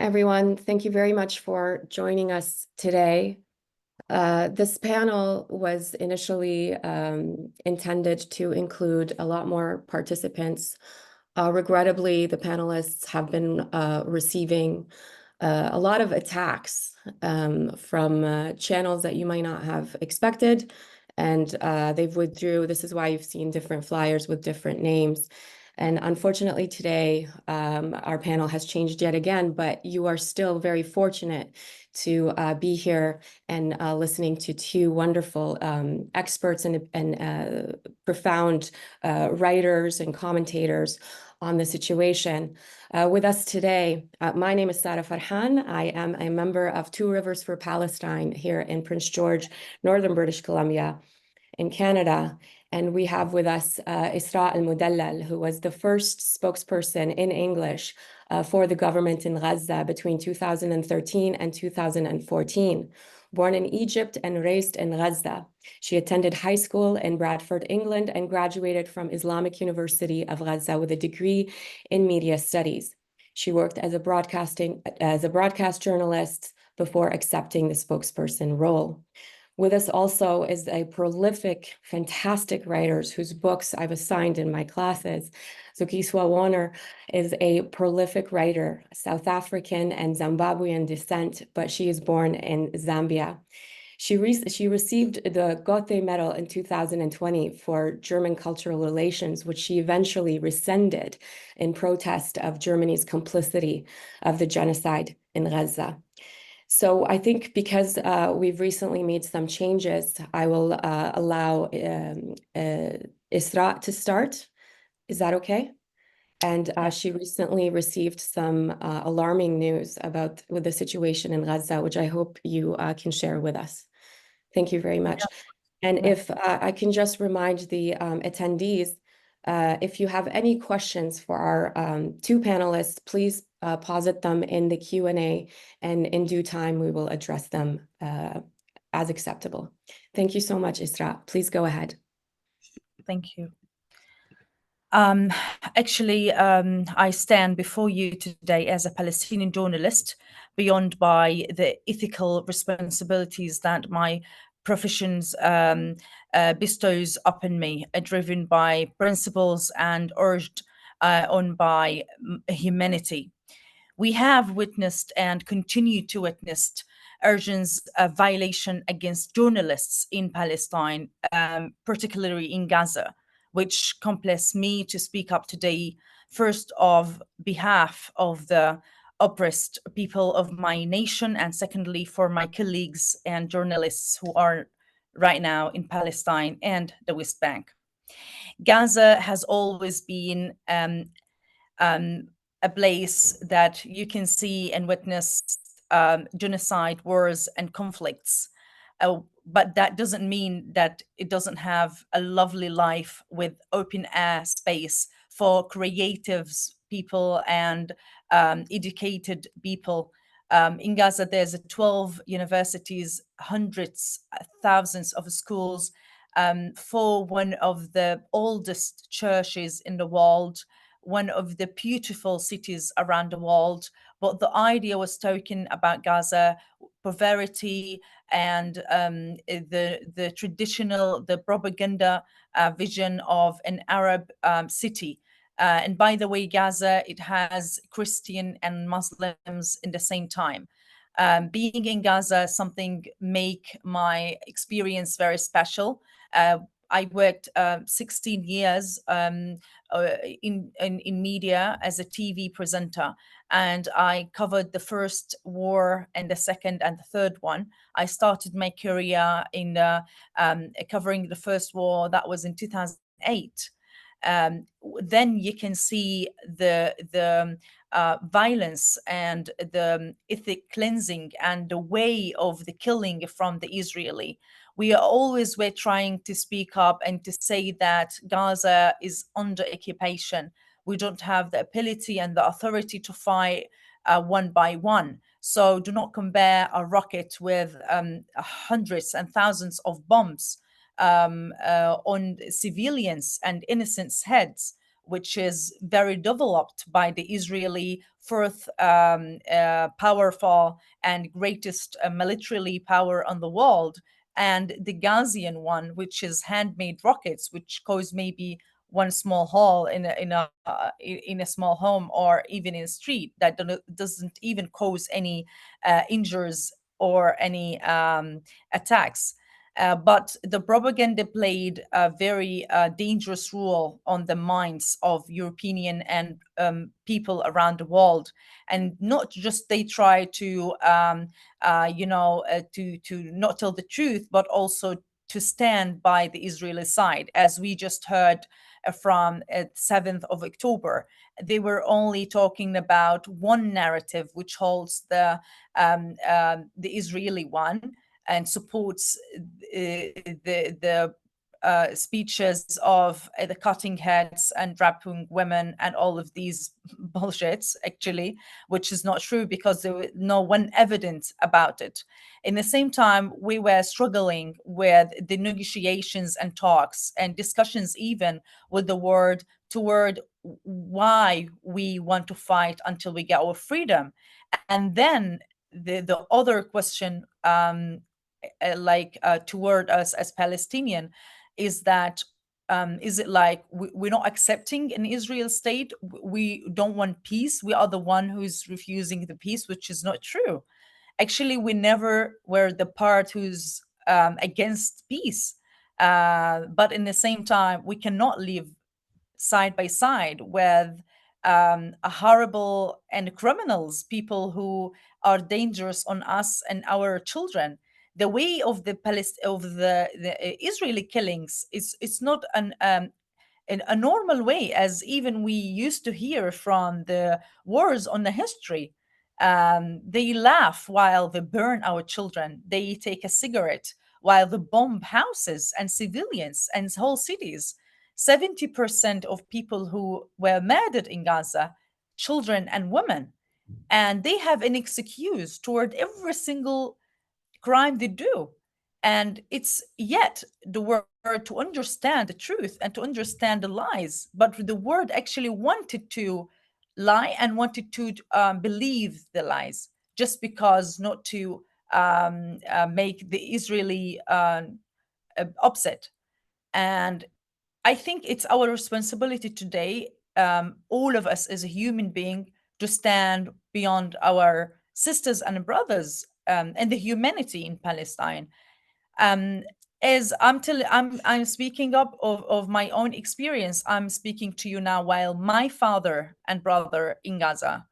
Everyone. Thank you very much for joining us today. This panel was initially intended to include a lot more participants. Regrettably, the panelists have been receiving a lot of attacks from channels that you might not have expected, and they've withdrew. This is why you've seen different flyers with different names. And unfortunately, today, our panel has changed yet again, but you are still very fortunate to be here and listening to two wonderful experts and profound writers and commentators on the situation. With us today, my name is Sara Farhan. I am a member of Two Rivers for Palestine here in Prince George, Northern British Columbia in Canada. And we have with us Isra al-Modallal, who was the first spokesperson in English for the government in Gaza between 2013 and 2014. Born in Egypt and raised in Gaza, she attended high school in Bradford, England, and graduated from Islamic University of Gaza with a degree in media studies. She worked as a broadcast journalist before accepting the spokesperson role. With us also is a prolific, fantastic writer whose books I've assigned in my classes. Zukiswa Wanner is a prolific writer, South African and Zimbabwean descent, but she is born in Zambia. She received the Goethe Medal in 2020 for German cultural relations, which she eventually rescinded in protest of Germany's complicity of the genocide in Gaza. So I think because we've recently made some changes, I will allow Isra to start. Is that okay? And she recently received some alarming news with the situation in Gaza, which I hope you can share with us. Thank you very much. And if I can just remind the attendees, if you have any questions for our two panelists, please posit them in the Q&A, and in due time, we will address them as acceptable. Thank you so much, Isra. Please go ahead. Thank you. Actually, I stand before you today as a Palestinian journalist, beyond by the ethical responsibilities that my professions bestows upon me, driven by principles and urged on by humanity. We have witnessed and continue to witness urgent violation against journalists in Palestine, particularly in Gaza, which compels me to speak up today, first of behalf of the oppressed people of my nation, and secondly for my colleagues and journalists who are right now in Palestine and the West Bank. Gaza has always been a place that you can see and witness genocide, wars, and conflicts. But that doesn't mean that it doesn't have a lovely life with open air space for creatives, people, and educated people. In Gaza, there's 12 universities, hundreds, thousands of schools, for one of the oldest churches in the world, one of the beautiful cities around the world. But the idea was spoken about Gaza, poverty, and the traditional, the propaganda vision of an Arab city. And by the way, Gaza, it has Christian and Muslims in the same time. Being in Gaza, something make my experience very special. I worked 16 years in media as a TV presenter, and I covered the first war and the second and the third one. I started my career in covering the first war. That was in 2008. Then you can see the violence and the ethnic cleansing and the way of the killing from the Israeli. We're trying to speak up and to say that Gaza is under occupation. We don't have the ability and the authority to fight one by one. So do not compare a rocket with hundreds and thousands of bombs on civilians and innocents' heads. which is very developed by the Israeli fourth powerful and greatest militarily power on the world, and the Gazian one, which is handmade rockets, which cause maybe one small hole in a small home or even in a street that doesn't even cause any injuries or any attacks. But the propaganda played a very dangerous role on the minds of European and people around the world, and not just they try to, to not tell the truth, but also to stand by the Israeli side, as we just heard from 7th of October. They were only talking about one narrative, which holds the Israeli one, and supports the speeches of the cutting heads and raping women and all of these bullshits, actually, which is not true because there was no one evidence about it. In the same time, we were struggling with the negotiations and talks and discussions, even with the word toward why we want to fight until we get our freedom. And then the other question, toward us as Palestinian, is that is it like we're not accepting an Israel state? We don't want peace. We are the one who's refusing the peace, which is not true. Actually, we never were the part who's against peace. But in the same time, we cannot live side by side with a horrible and criminals, people who are dangerous on us and our children. The way of the Israeli killings is it's not in a normal way, as even we used to hear from the wars on the history. They laugh while they burn our children. They take a cigarette while they bomb houses and civilians and whole cities. 70% of people who were murdered in Gaza, children and women, and they have an excuse toward every single crime they do. And it's yet the word to understand the truth and to understand the lies, but the word actually wanted to lie and wanted to believe the lies, just because not to make the Israeli upset. And I think it's our responsibility today, all of us as a human being, to stand beyond our sisters and brothers and the humanity in Palestine. Um, as I'm speaking up of my own experience. I'm speaking to you now while my father and brother in Gaza,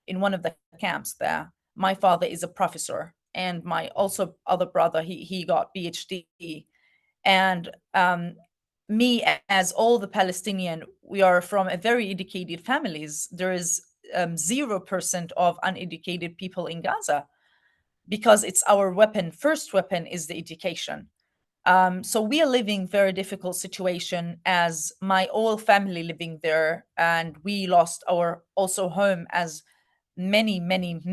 in one of the camps there. My father is a professor, and my also other brother, he got PhD, and me, as all the Palestinian, we are from a very educated families. There is 0% of uneducated people in Gaza, because it's our weapon. First weapon is the education. So we are living very difficult situation, as my whole family living there, and we lost our also home, as many million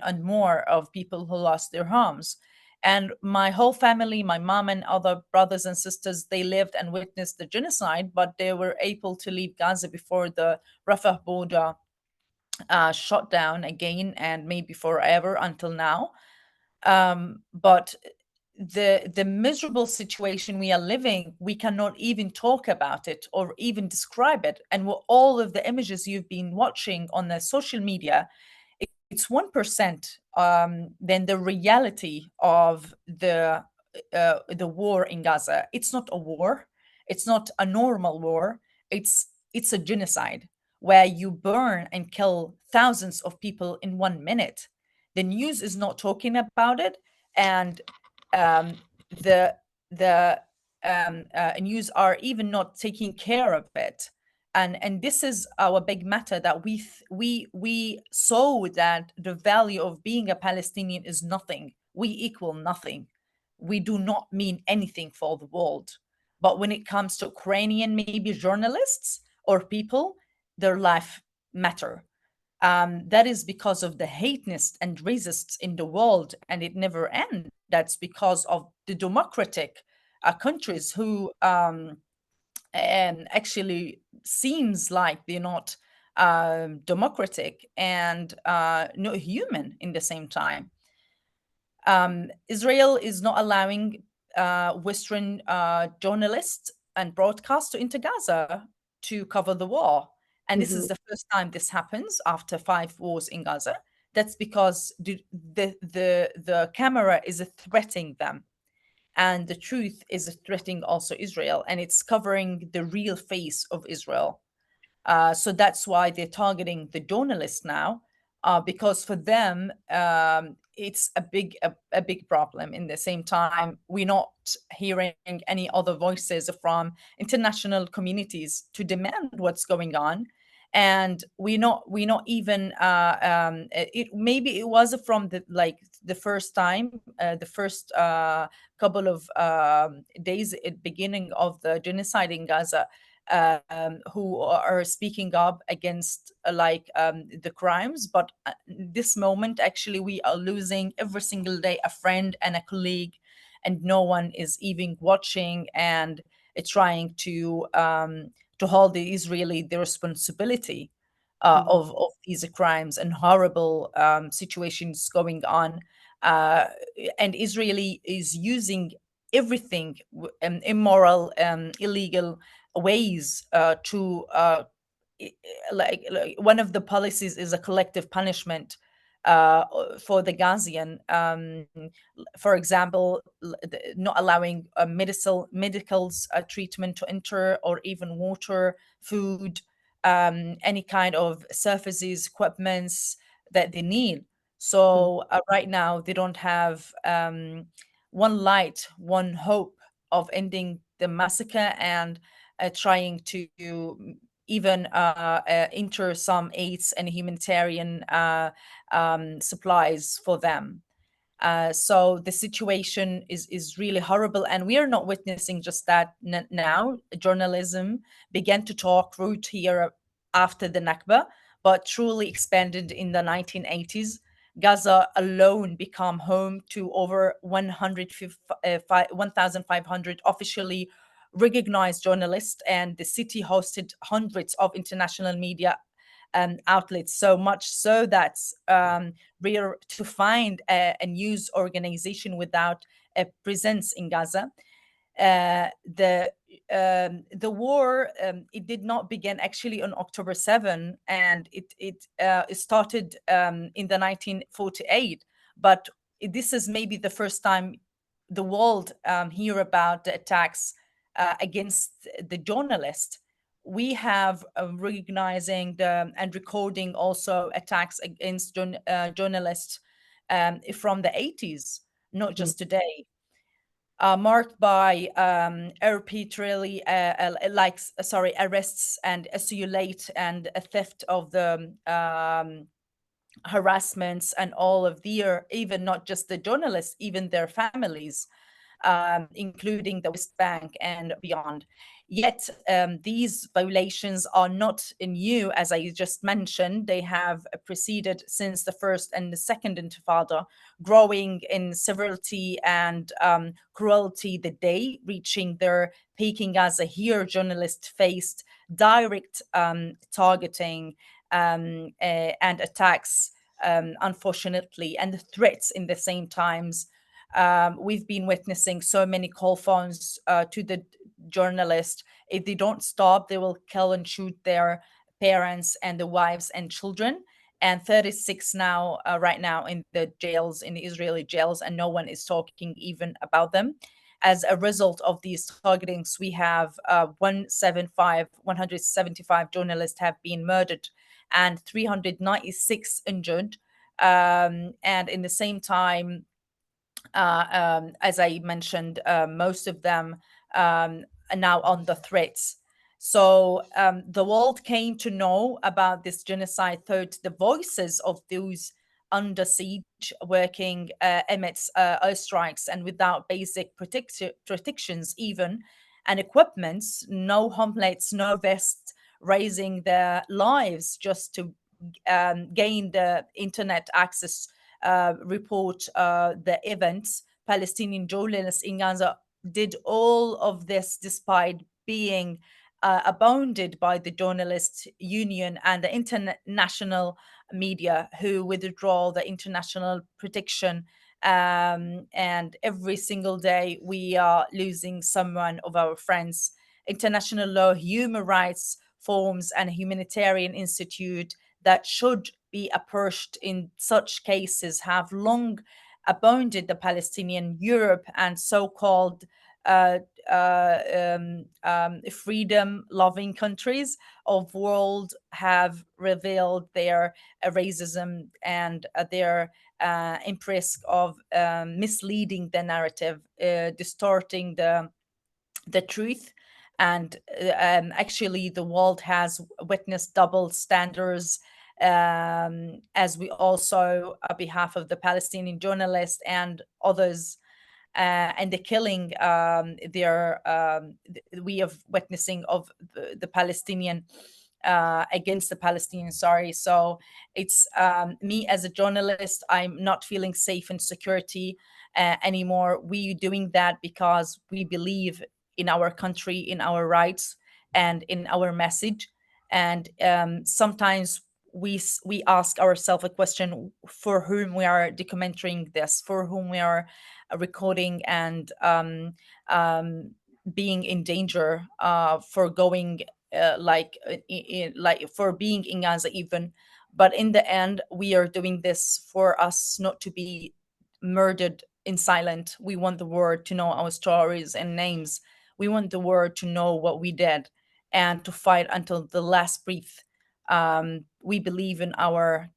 and more of people who lost their homes. And my whole family, my mom and other brothers and sisters, they lived and witnessed the genocide, but they were able to leave Gaza before the Rafah border shut down again, and maybe forever until now. But the miserable situation we are living, we cannot even talk about it or even describe it. And all of the images you've been watching on the social media, it's 1% than the reality of the war in Gaza. It's not a war. It's not a normal war. It's a genocide where you burn and kill thousands of people in 1 minute. The news is not talking about it, and um, the news are even not taking care of it. And this is our big matter, that we saw that the value of being a Palestinian is nothing. We equal nothing. We do not mean anything for the world. But when it comes to Ukrainian, maybe journalists or people, their life matter. That is because of the hateness and racists in the world, and it never ends. That's because of the democratic countries who actually seems like they're not democratic and not human in the same time. Israel is not allowing Western journalists and broadcasts to enter Gaza to cover the war. And this is Mhm. the first time this happens after 5 wars in Gaza. That's because the camera is threatening them, and the truth is threatening also Israel, and it's covering the real face of Israel. So that's why they're targeting the journalists now, because for them it's a big problem. In the same time, we're not hearing any other voices from international communities to demand what's going on, and we're not even it maybe it was from the like the first time the first couple of days at beginning of the genocide in Gaza, who are speaking up against the crimes. But this moment, actually, we are losing every single day a friend and a colleague, and no one is even watching and trying to hold the Israeli the responsibility Mhm. of these crimes and horrible situations going on. Uh, and Israeli is using everything immoral, illegal ways to like one of the policies is a collective punishment for the Gazian. For example, not allowing medicals treatment to enter, or even water, food, any kind of surfaces, equipments that they need. Mhm. So right now they don't have one light, one hope of ending the massacre and trying to even enter some aids and humanitarian supplies for them. So the situation is really horrible, and we are not witnessing just that now. Journalism began to talk root here after the Nakba, but truly expanded in the 1980s. Gaza alone became home to over 1,500 officially recognized journalists, and the city hosted hundreds of international media outlets, so much so that rare to find a news organization without a presence in Gaza. The war, it did not begin actually on October 7, and it started in the 1948. But this is maybe the first time the world hear about the attacks against the journalist. We have recognizing and recording also attacks against journalists from the 80s, not Mhm. just today, marked by arbitrarily arrests and assault and a theft of the harassments and all of their, even not just the journalists, even their families, including the West Bank and beyond. Yet these violations are not new, as I just mentioned. They have proceeded since the first and the second Intifada, growing in severity and cruelty the day, reaching their peak in Gaza. Here, journalists faced direct targeting and attacks, unfortunately, and threats in the same times. We've been witnessing so many call phones to the journalist. If they don't stop, they will kill and shoot their parents and the wives and children. And 36 now, right now, in the jails, in the Israeli jails, and no one is talking even about them. As a result of these targetings, we have 175 journalists have been murdered and 396 injured. And in the same time, as I mentioned, most of them are now on the threats. So the world came to know about this genocide through the voices of those under siege, working amidst airstrikes and without basic protections, even, and equipments, no homelets, no vests, raising their lives just to gain the internet access, report the events. Palestinian journalists in Gaza did all of this despite being abounded by the journalists union and the international media, who withdraw the international protection, and every single day we are losing someone of our friends. International law, human rights forms, and humanitarian institute that should be approached in such cases have long abounded the Palestinian Europe, and so-called uh, freedom-loving countries of world have revealed their racism and their interest of misleading the narrative, distorting the truth. And actually, the world has witnessed double standards, as we also, on behalf of the Palestinian journalists and others, and the killing, we have witnessing of the Palestinian against the Palestinians. Sorry. So it's me as a journalist, I'm not feeling safe and security anymore. We doing that because we believe in our country, in our rights, and in our message. And sometimes we ask ourselves a question: for whom we are documenting this, for whom we are recording, and being in danger for going like for being in Gaza even. But in the end, we are doing this for us not to be murdered in silent. We want the world to know our stories and names. We want the world to know what we did, and to fight until the last breath. We believe in our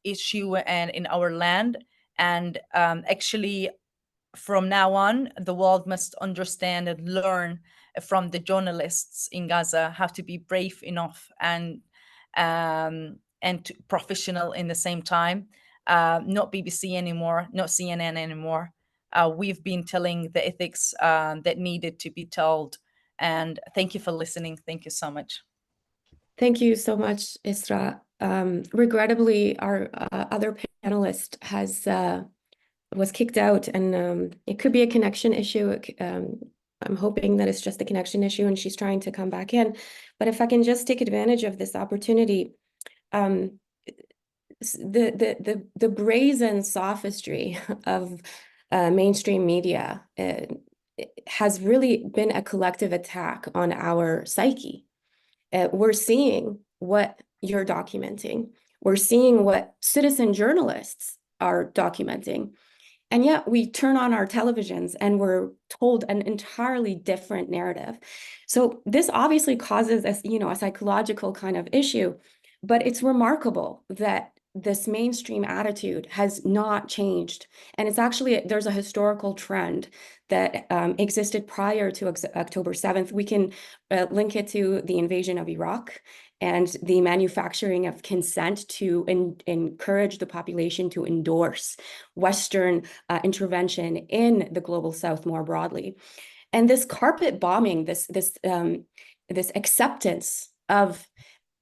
issue and in our land. And actually, from now on, the world must understand and learn from the journalists in Gaza how to be brave enough and professional in the same time. Not BBC anymore, not CNN anymore. We've been telling the ethics that needed to be told. And thank you for listening. Thank you so much. Thank you so much, Isra. Regrettably, our other panelist was kicked out, and it could be a connection issue. I'm hoping that it's just a connection issue and she's trying to come back in. But if I can just take advantage of this opportunity, the brazen sophistry of mainstream media has really been a collective attack on our psyche. We're seeing what you're documenting. We're seeing what citizen journalists are documenting. And yet we turn on our televisions and we're told an entirely different narrative. So this obviously causes a psychological kind of issue, but it's remarkable that this mainstream attitude has not changed. And it's actually, there's a historical trend that existed prior to October 7th. We can link it to the invasion of Iraq and the manufacturing of consent to encourage the population to endorse Western intervention in the global South more broadly. And this carpet bombing, this acceptance of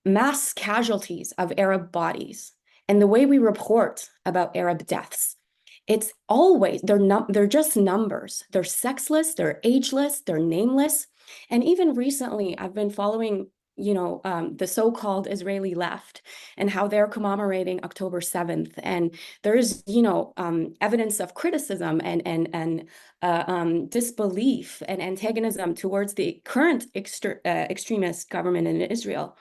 mass casualties of Arab bodies, and the way we report about Arab deaths, it's always, they're just numbers. They're sexless, they're ageless, they're nameless. And even recently, I've been following the so-called Israeli left and how they're commemorating October 7th. And there's, evidence of criticism and disbelief and antagonism towards the current extremist government in Israel.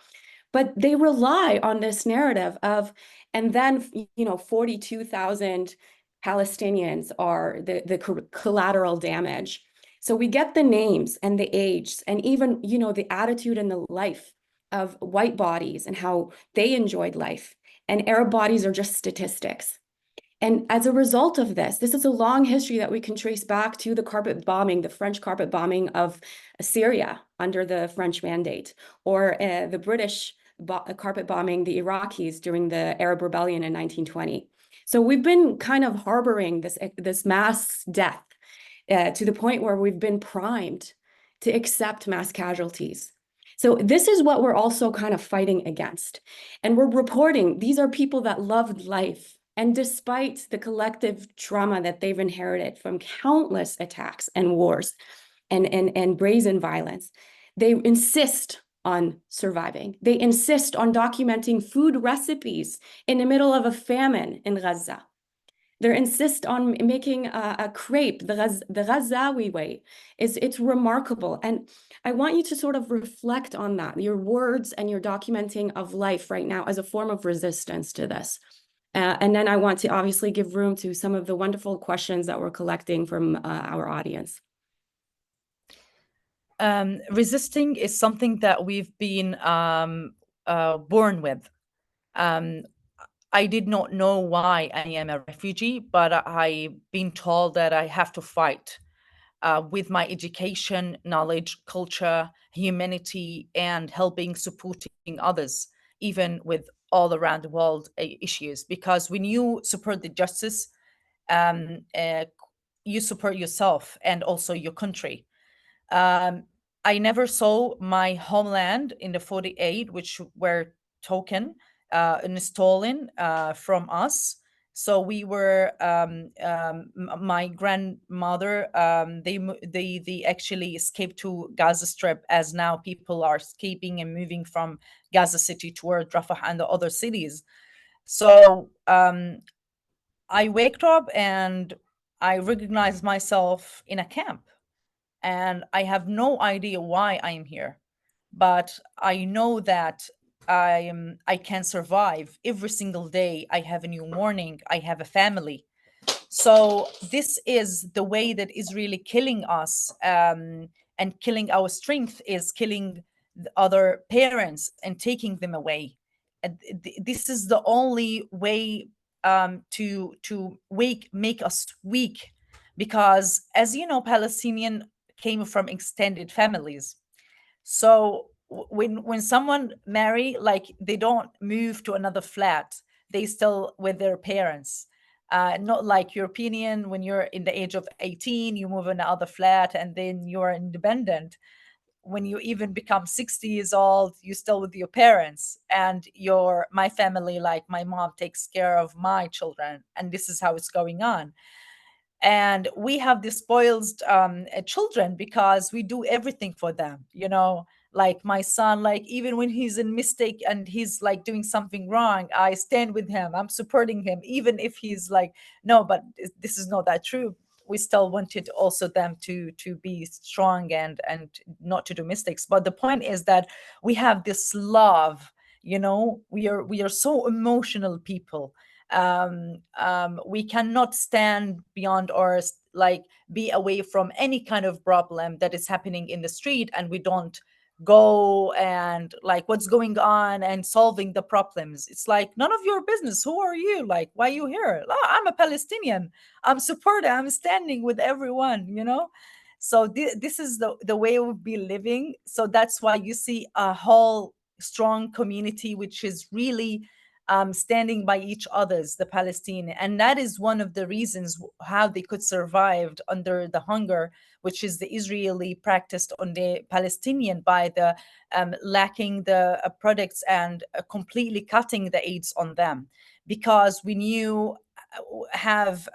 But they rely on this narrative of, and then, 42,000 Palestinians are the collateral damage. So we get the names and the age and even, the attitude and the life of white bodies and how they enjoyed life. And Arab bodies are just statistics. And as a result of this is a long history that we can trace back to the carpet bombing, the French carpet bombing of Syria under the French mandate, or the British carpet bombing the Iraqis during the Arab Rebellion in 1920. So we've been kind of harboring this mass death to the point where we've been primed to accept mass casualties. So this is what we're also kind of fighting against. And we're reporting these are people that loved life. And despite the collective trauma that they've inherited from countless attacks and wars and brazen violence, They insist on surviving. They insist on documenting food recipes in the middle of a famine in Gaza. They insist on making a crepe, the Ghazawi way. It's remarkable. And I want you to sort of reflect on that, your words and your documenting of life right now as a form of resistance to this. And then I want to obviously give room to some of the wonderful questions that we're collecting from our audience. Resisting is something that we've been born with. I did not know why I am a refugee, but I've been told that I have to fight with my education, knowledge, culture, humanity, and helping supporting others, even with all around the world issues. Because when you support the justice, you support yourself and also your country. I never saw my homeland in the 48, which were taken and stolen from us. So we were, my grandmother, they actually escaped to Gaza Strip, as now people are escaping and moving from Gaza City toward Rafah and the other cities. So I waked up and I recognized myself in a camp, and I have no idea why I am here, but I know that I can survive every single day. I have a new morning. I have a family. So this is the way that is really killing us, and killing our strength is killing the other parents and taking them away. And this is the only way to make us weak, because as you know, Palestinian came from extended families. So when someone marry, like, they don't move to another flat, they still with their parents. Not like European, when you're in the age of 18, you move in another flat and then you're independent. When you even become 60 years old, you still with your parents, and my family, like my mom takes care of my children, and this is how it's going on. And we have the spoiled children because we do everything for them, like my son, like even when he's in mistake and he's like doing something wrong, I stand with him, I'm supporting him, even if he's like, no, but this is not that true. We still wanted also them to be strong and not to do mistakes. But the point is that we have this love, we are so emotional people. We cannot stand beyond or like be away from any kind of problem that is happening in the street, and we don't go and like what's going on and solving the problems. It's like none of your business. Who are you? Like, why are you here? "Oh, I'm a Palestinian. I'm supporting. I'm standing with everyone. So this is the way we'll be living. So that's why you see a whole strong community which is really standing by each other's, the Palestinian. And that is one of the reasons how they could survive under the hunger, which is the Israeli practiced on the Palestinian by the lacking the products and completely cutting the aids on them. Because when you have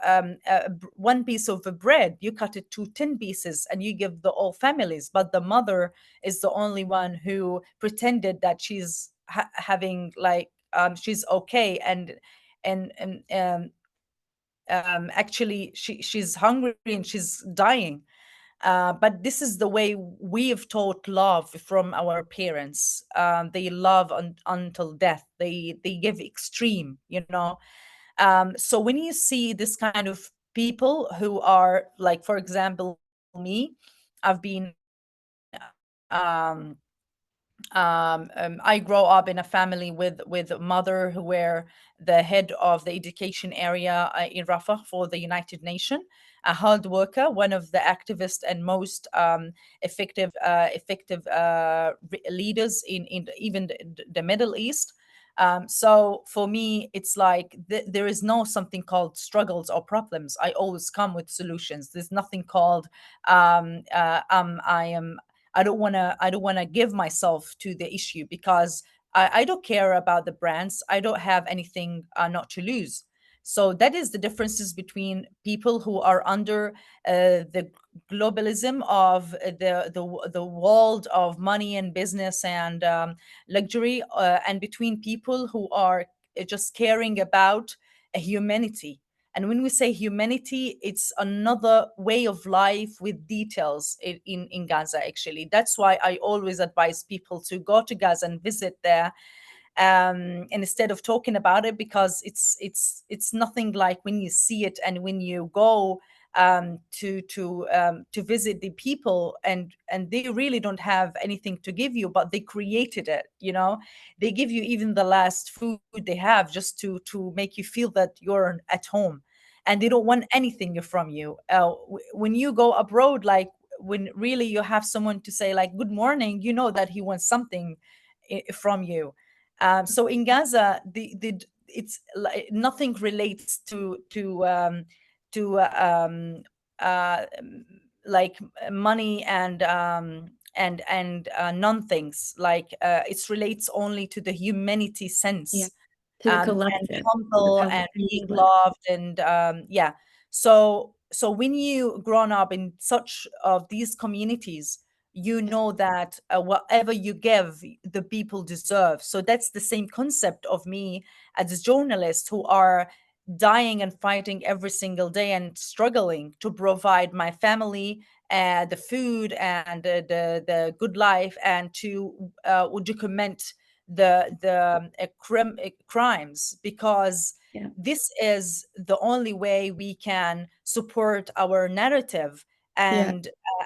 one piece of bread, you cut it to 10 pieces and you give the all families, but the mother is the only one who pretended that she's having like she's okay, and actually she's hungry and she's dying. But this is the way we've taught love from our parents. They love until death. They give extreme. So when you see this kind of people who are like, for example, me, I've been um, I grow up in a family with a mother who were the head of the education area in Rafah for the United Nations, a hard worker, one of the activist and most effective leaders in even the Middle East. So for me, it's like there is no something called struggles or problems. I always come with solutions. There's nothing called I don't want to give myself to the issue, because I don't care about the brands. I don't have anything not to lose. So that is the differences between people who are under the globalism of the world of money and business and luxury, and between people who are just caring about humanity. And when we say humanity, it's another way of life with details in Gaza, actually. That's why I always advise people to go to Gaza and visit there, and instead of talking about it, because it's nothing like when you see it and when you go to visit the people, and they really don't have anything to give you, but they created it. They give you even the last food they have just to make you feel that you're at home, and they don't want anything from you. When you go abroad, like when really you have someone to say like good morning, you know that he wants something from you. So in Gaza, the it's like nothing relates to uh, like money and non-things. Like it relates only to the humanity Yeah. sense, To the and collective, the humble and Palestinian being collective. loved, and yeah. So when you grown up in such of these communities, you know that whatever you give, the people deserve. So that's the same concept of me as a journalist, who are dying and fighting every single day and struggling to provide my family the food and the good life, and to document the crimes, because Yeah. this is the only way we can support our narrative, Yeah.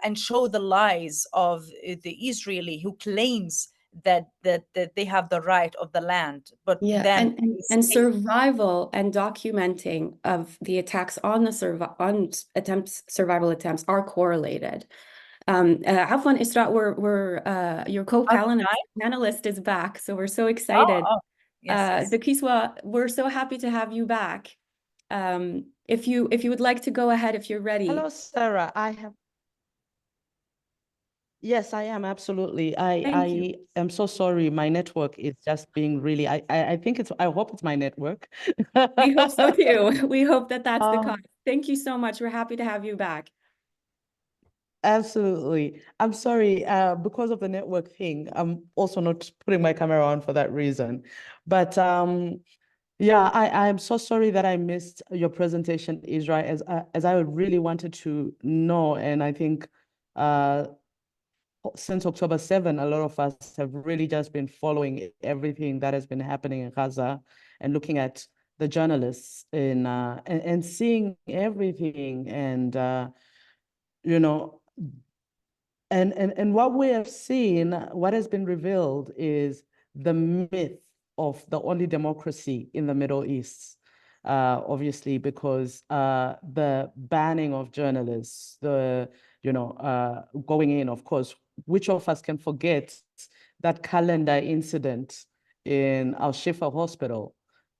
and show the lies of the Israeli who claims that they have the right of the land, but Yeah, then and survival and documenting of the attacks on survival attempts are correlated. Afwan, Isra, we're your co-panelist is back, so we're so excited. Oh, yes, yes. Zukiswa, we're so happy to have you back. If you would like to go ahead, if you're ready. Hello, Sarah. Yes, I am absolutely. Thank you. I am so sorry. My network is just being really. I think I hope it's my network. We hope so too. We hope that that's the Um, cause. Thank you so much. We're happy to have you back. Absolutely. I'm sorry. Because of the network thing, I'm also not putting my camera on for that reason. But yeah, I'm so sorry that I missed your presentation, Isra, as I really wanted to know, and I think since October 7, a lot of us have really just been following everything that has been happening in Gaza and looking at the journalists and seeing everything, and you know and what we have seen, what has been revealed is the myth of the only democracy in the Middle East. Obviously, because the banning of journalists, going in, of course, which of us can forget that calendar incident in Al-Shifa Hospital,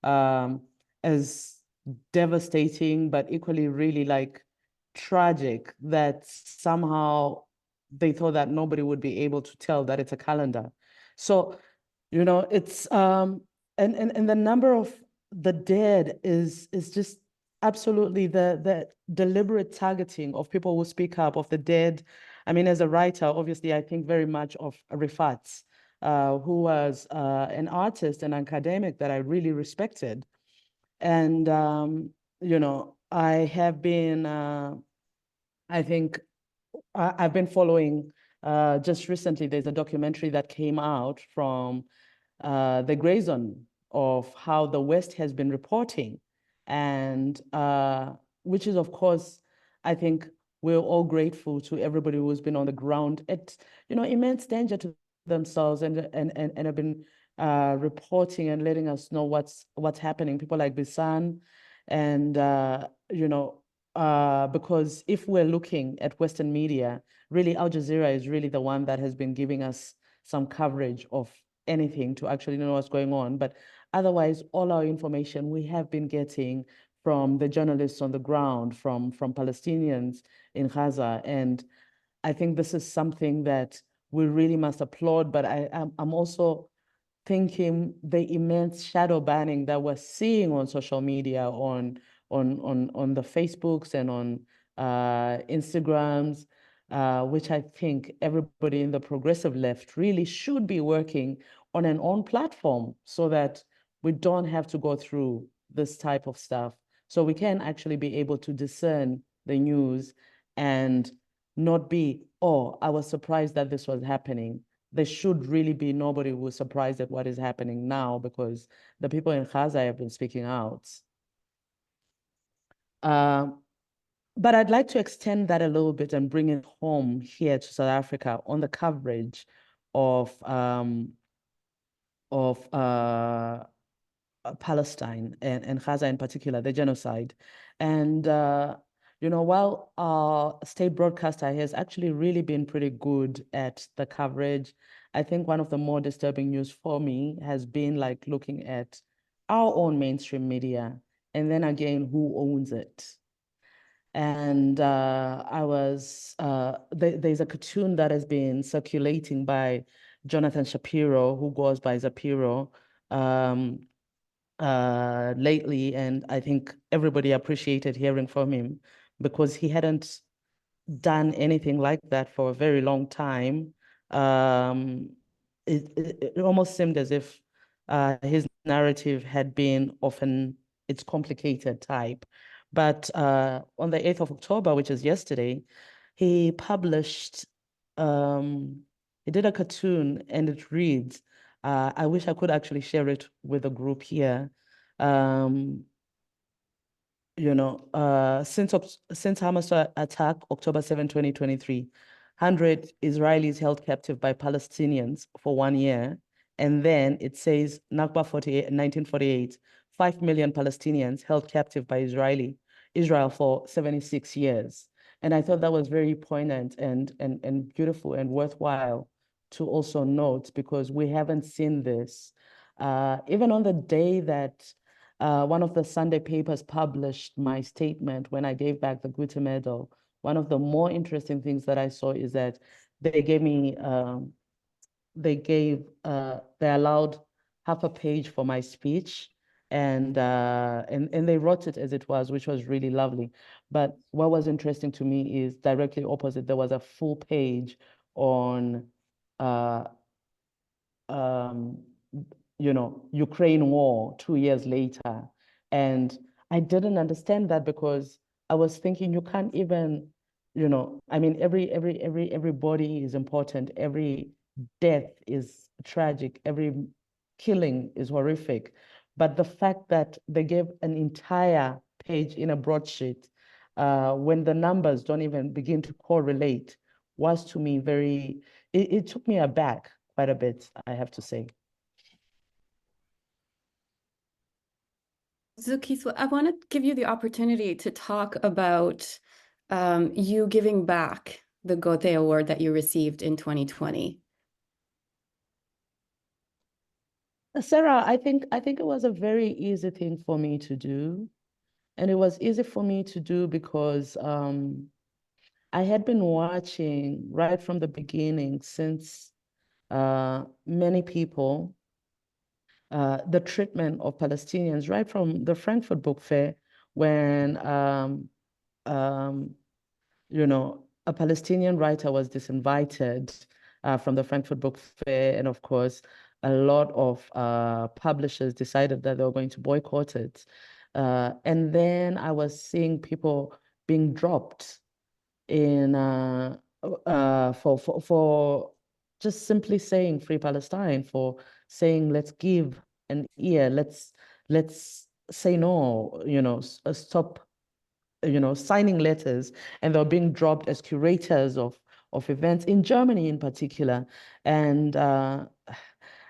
as devastating, but equally really like tragic, that somehow they thought that nobody would be able to tell that it's a calendar. So, it's and the number of the dead is just absolutely the deliberate targeting of people who speak up, of the dead. I mean, as a writer, obviously, I think very much of Rifat, who was an artist and academic that I really respected. And, I have been, I think, I've been following, just recently, there's a documentary that came out from the gray zone of how the West has been reporting. And which is, of course, I think we're all grateful to everybody who's been on the ground at, immense danger to themselves, and have been reporting and letting us know what's happening. People like Bisan, and because if we're looking at Western media, really Al Jazeera is really the one that has been giving us some coverage of anything to actually know what's going on. But otherwise, all our information we have been getting from the journalists on the ground, from Palestinians in Gaza. And I think this is something that we really must applaud. But I'm also thinking the immense shadow banning that we're seeing on social media, on the Facebooks and on Instagrams, which I think everybody in the progressive left really should be working on an own platform so that we don't have to go through this type of stuff. So we can actually be able to discern the news and not be, oh, I was surprised that this was happening. There should really be nobody who is surprised at what is happening now, because the people in Gaza have been speaking out. But I'd like to extend that a little bit and bring it home here to South Africa on the coverage of Palestine and Gaza in particular, the genocide. And, while our state broadcaster has actually really been pretty good at the coverage, I think one of the more disturbing news for me has been like looking at our own mainstream media, and then again, who owns it? And there's a cartoon that has been circulating by Jonathan Shapiro, who goes by Zapiro, lately, and I think everybody appreciated hearing from him because he hadn't done anything like that for a very long time. It almost seemed as if his narrative had been often its complicated type. But on the 8th of October, which is yesterday, he published, he did a cartoon, and it reads, I wish I could actually share it with the group here. Since Hamas attack October 7, 2023, 100 Israelis held captive by Palestinians for 1 year. And then it says Nakba 1948, 5 million Palestinians held captive by Israel for 76 years. And I thought that was very poignant and beautiful and worthwhile to also note, because we haven't seen this. Even on the day that one of the Sunday papers published my statement when I gave back the Goethe Medal, one of the more interesting things that I saw is that they gave me, they allowed half a page for my speech, and they wrote it as it was, which was really lovely. But what was interesting to me is directly opposite, there was a full page on Ukraine war 2 years later. And I didn't understand that, because I was thinking you can't even, I mean, everybody is important. Every death is tragic. Every killing is horrific. But the fact that they gave an entire page in a broadsheet, when the numbers don't even begin to correlate, was to me it took me aback quite a bit, I have to say. Zukiswa, I want to give you the opportunity to talk about you giving back the Goethe Award that you received in 2020. Sarah, I think it was a very easy thing for me to do. And it was easy for me to do because I had been watching right from the beginning, since many people, the treatment of Palestinians, right from the Frankfurt Book Fair, when a Palestinian writer was disinvited from the Frankfurt Book Fair, and of course, a lot of publishers decided that they were going to boycott it. And then I was seeing people being dropped in for just simply saying Free Palestine, for saying let's give an ear, let's say no, stop, signing letters, and they're being dropped as curators of events in Germany in particular. And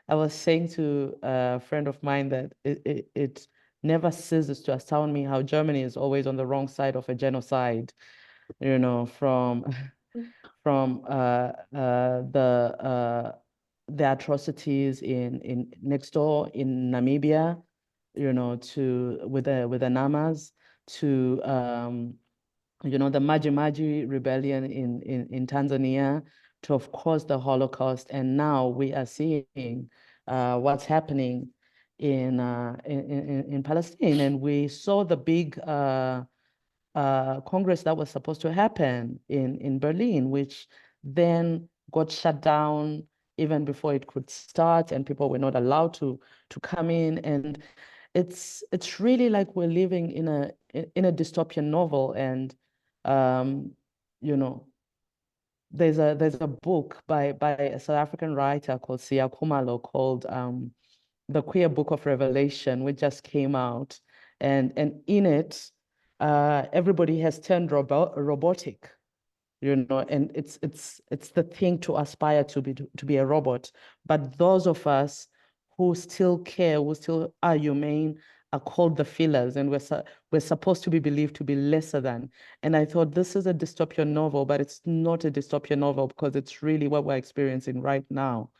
I was saying to a friend of mine that it never ceases to astound me how Germany is always on the wrong side of a genocide, from the atrocities in next door in Namibia, to with the Namas, to the Maji Maji rebellion in Tanzania, to of course the Holocaust, and now we are seeing what's happening in Palestine. And we saw the big Congress that was supposed to happen in Berlin, which then got shut down even before it could start, and people were not allowed to come in. And it's really like we're living in a dystopian novel. And you know, there's a book by a South African writer called Sia Khumalo called The Queer Book of Revelation, which just came out, and in it, everybody has turned robotic, and it's the thing to aspire to be a robot. But those of us who still care, who still are humane, are called the feelers, and we're supposed to be believed to be lesser than. And I thought, this is a dystopian novel, but it's not a dystopian novel, because it's really what we're experiencing right now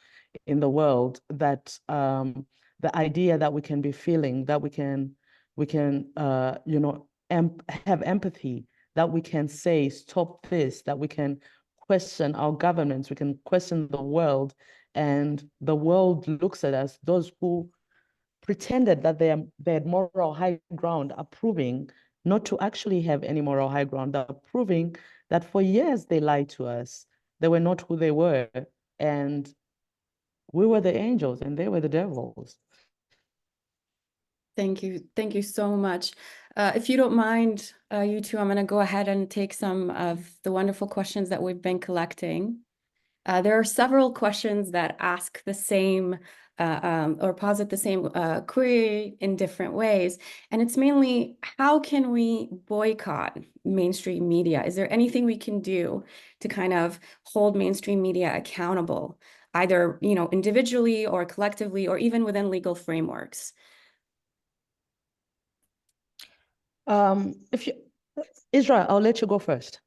in the world. That the idea that we can be feeling, that we can have empathy, that we can say, stop this, that we can question our governments, we can question the world, and the world looks at us, those who pretended that they had moral high ground, are proving not to actually have any moral high ground. They're proving that for years they lied to us. They were not who they were. And we were the angels and they were the devils. Thank you. Thank you so much. If you don't mind, you two, I'm going to go ahead and take some of the wonderful questions that we've been collecting. There are several questions that ask the same or posit the same query in different ways. And it's mainly, how can we boycott mainstream media? Is there anything we can do to kind of hold mainstream media accountable, either, individually or collectively, or even within legal frameworks? Isra, I'll let you go first.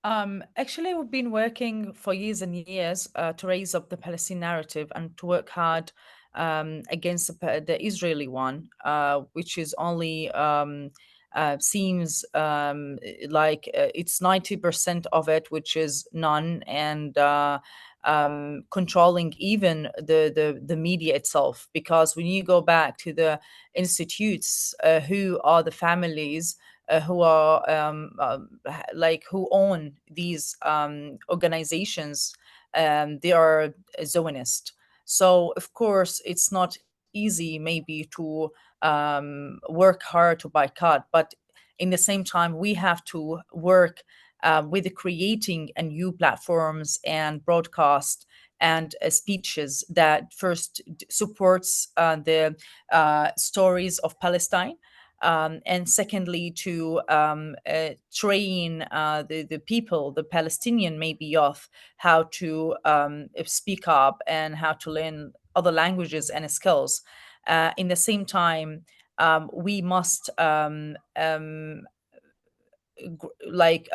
Actually, we've been working for years and years to raise up the Palestinian narrative and to work hard against the Israeli one, which is only seems like it's 90% of it, which is none, and controlling even the media itself. Because when you go back to the institutes, who are the families who are who own these organizations, they are Zionist. So of course it's not easy maybe to work hard to boycott, but in the same time we have to work with creating a new platforms and broadcast and speeches that first supports the stories of Palestine, and secondly to train the people, the Palestinian maybe youth, how to speak up and how to learn other languages and skills. In the same time, we must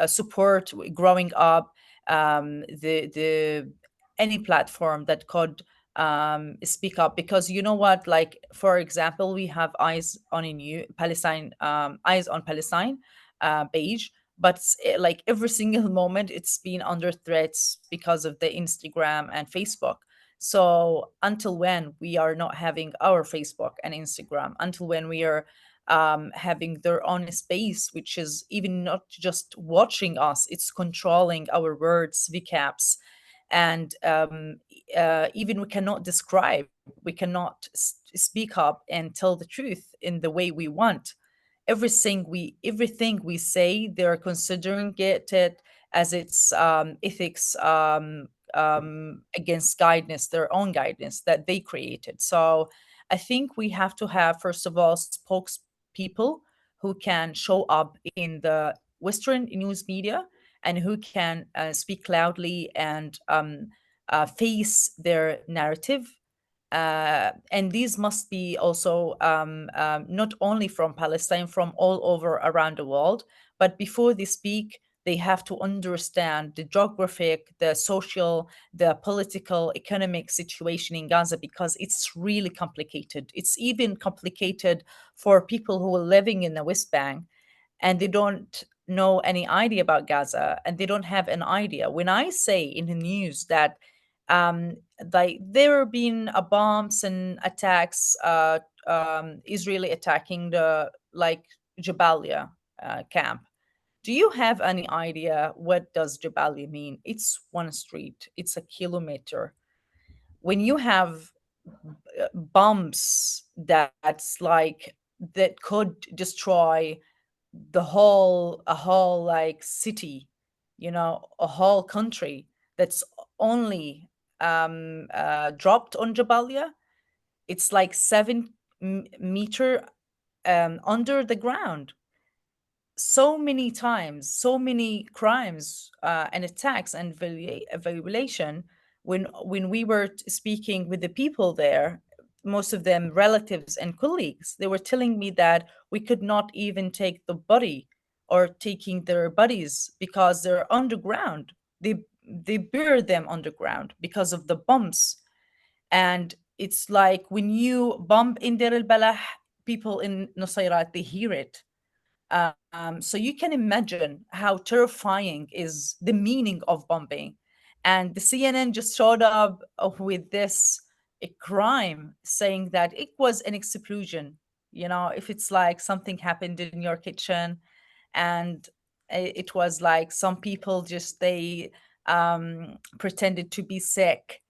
support growing up the any platform that could speak up. Because you know what, like for example, we have Eyes on a New Palestine, Eyes on Palestine page, but like every single moment it's been under threats because of the Instagram and Facebook. So until when we are not having our Facebook and Instagram, until when we are having their own space, which is even not just watching us, it's controlling our words, VCAPs, and even we cannot describe, we cannot speak up and tell the truth in the way we want. Everything we say, they're considering it as its ethics against guidance, their own guidance that they created. So I think we have to have, first of all, spokespeople who can show up in the Western news media and who can speak loudly and face their narrative. And these must be also not only from Palestine, from all over around the world. But before they speak, they have to understand the geographic, the social, the political, economic situation in Gaza, because it's really complicated. It's even complicated for people who are living in the West Bank and they don't know any idea about Gaza, and they don't have an idea. When I say in the news that Like there have been bombs and attacks, Israeli attacking the like Jabalia camp. Do you have any idea what does Jabalia mean? It's one street. It's a kilometer. When you have bombs that's like that could destroy a whole like city, you know, a whole country, that's only dropped on Jabalia. It's like 7 meter under the ground. So many times, so many crimes and attacks and violation. When we were speaking with the people there, most of them relatives and colleagues, they were telling me that we could not even take the body or taking their bodies because they're underground. They bury them underground because of the bombs. And it's like when you bomb in Deir al-Balah, people in Nusayrat, they hear it. So you can imagine how terrifying is the meaning of bombing. And the CNN just showed up with this a crime, saying that it was an explosion. You know, if it's like something happened in your kitchen, and it was like some people just they pretended to be sick.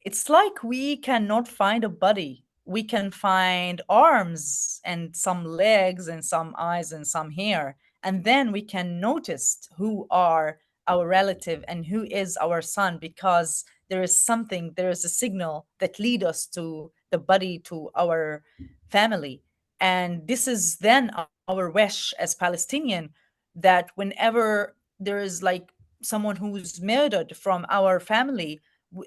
It's like we cannot find a body. We can find arms and some legs and some eyes and some hair. And then we can notice who are our relative and who is our son, because there is something, there is a signal that lead us to the body, to our family. And this is then our wish as Palestinian, that whenever there is like someone who's murdered from our family,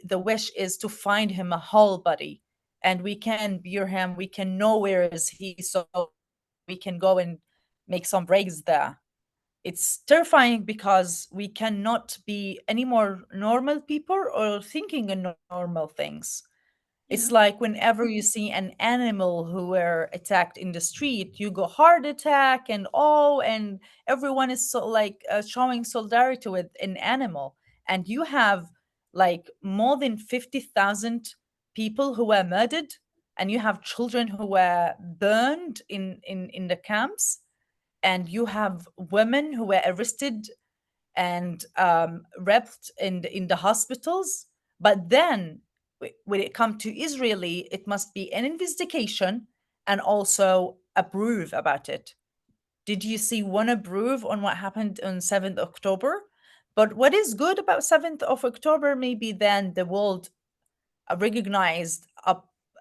the wish is to find him a whole body, and we can bury him, we can know where is he, so we can go and make some breaks there. It's terrifying because we cannot be any more normal people or thinking in normal things. It's like whenever you see an animal who were attacked in the street, you go heart attack and oh, and everyone is so like showing solidarity with an animal. And you have like more than 50,000 people who were murdered, and you have children who were burned in the camps, and you have women who were arrested and raped in the hospitals. But then when it comes to Israeli, it must be an investigation and also approve about it. Did you see one approve on what happened on 7th October? But what is good about 7th of October, maybe then the world recognized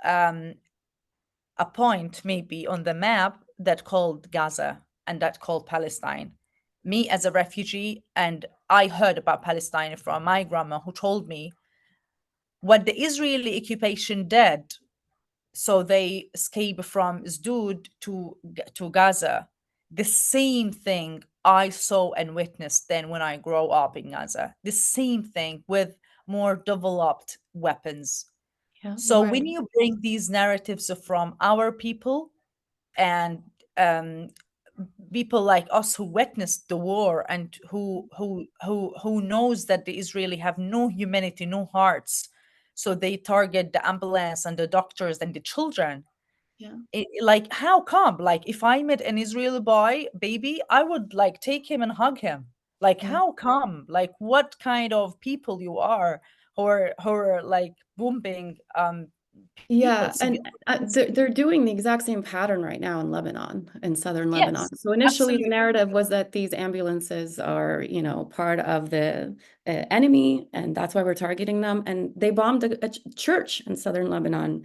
um, a point maybe on the map that called Gaza and that called Palestine. Me as a refugee, and I heard about Palestine from my grandma who told me what the Israeli occupation did. So they escaped from Asdod to Gaza. The same thing I saw and witnessed then when I grow up in Gaza. The same thing with more developed weapons. So when you bring these narratives from our people and people like us who witnessed the war and who knows that the Israeli have no humanity, no hearts, so they target the ambulance and the doctors and the children. Like how come? Like if I met an Israeli boy, baby, I would like take him and hug him. Like how come? Like what kind of people you are who are like bombing people? And they're doing the exact same pattern right now in Lebanon, in southern Lebanon. Yes, So initially absolutely. the narrative was that these ambulances are, you know, part of the enemy, and that's why we're targeting them. And they bombed a church in southern Lebanon.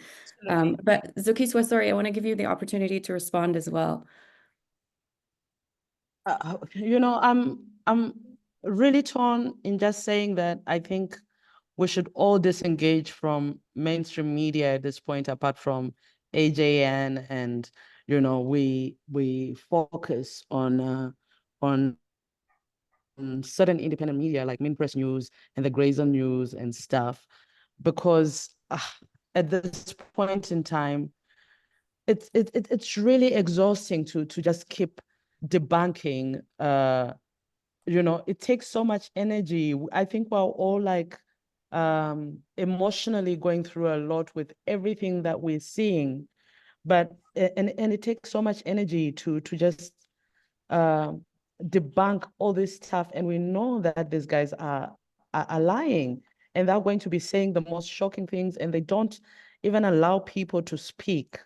Absolutely. But Zukiswa, sorry, I want to give you the opportunity to respond as well. You know, I'm really torn in just saying that I think we should all disengage from mainstream media at this point, apart from AJN, and you know, we focus on certain independent media like Main Press News and the Grazer News and stuff, because at this point in time, it's really exhausting to just keep debunking. You know, it takes so much energy. I think we're all like emotionally going through a lot with everything that we're seeing. But and it takes so much energy to just debunk all this stuff, and we know that these guys are lying, and they're going to be saying the most shocking things, and they don't even allow people to speak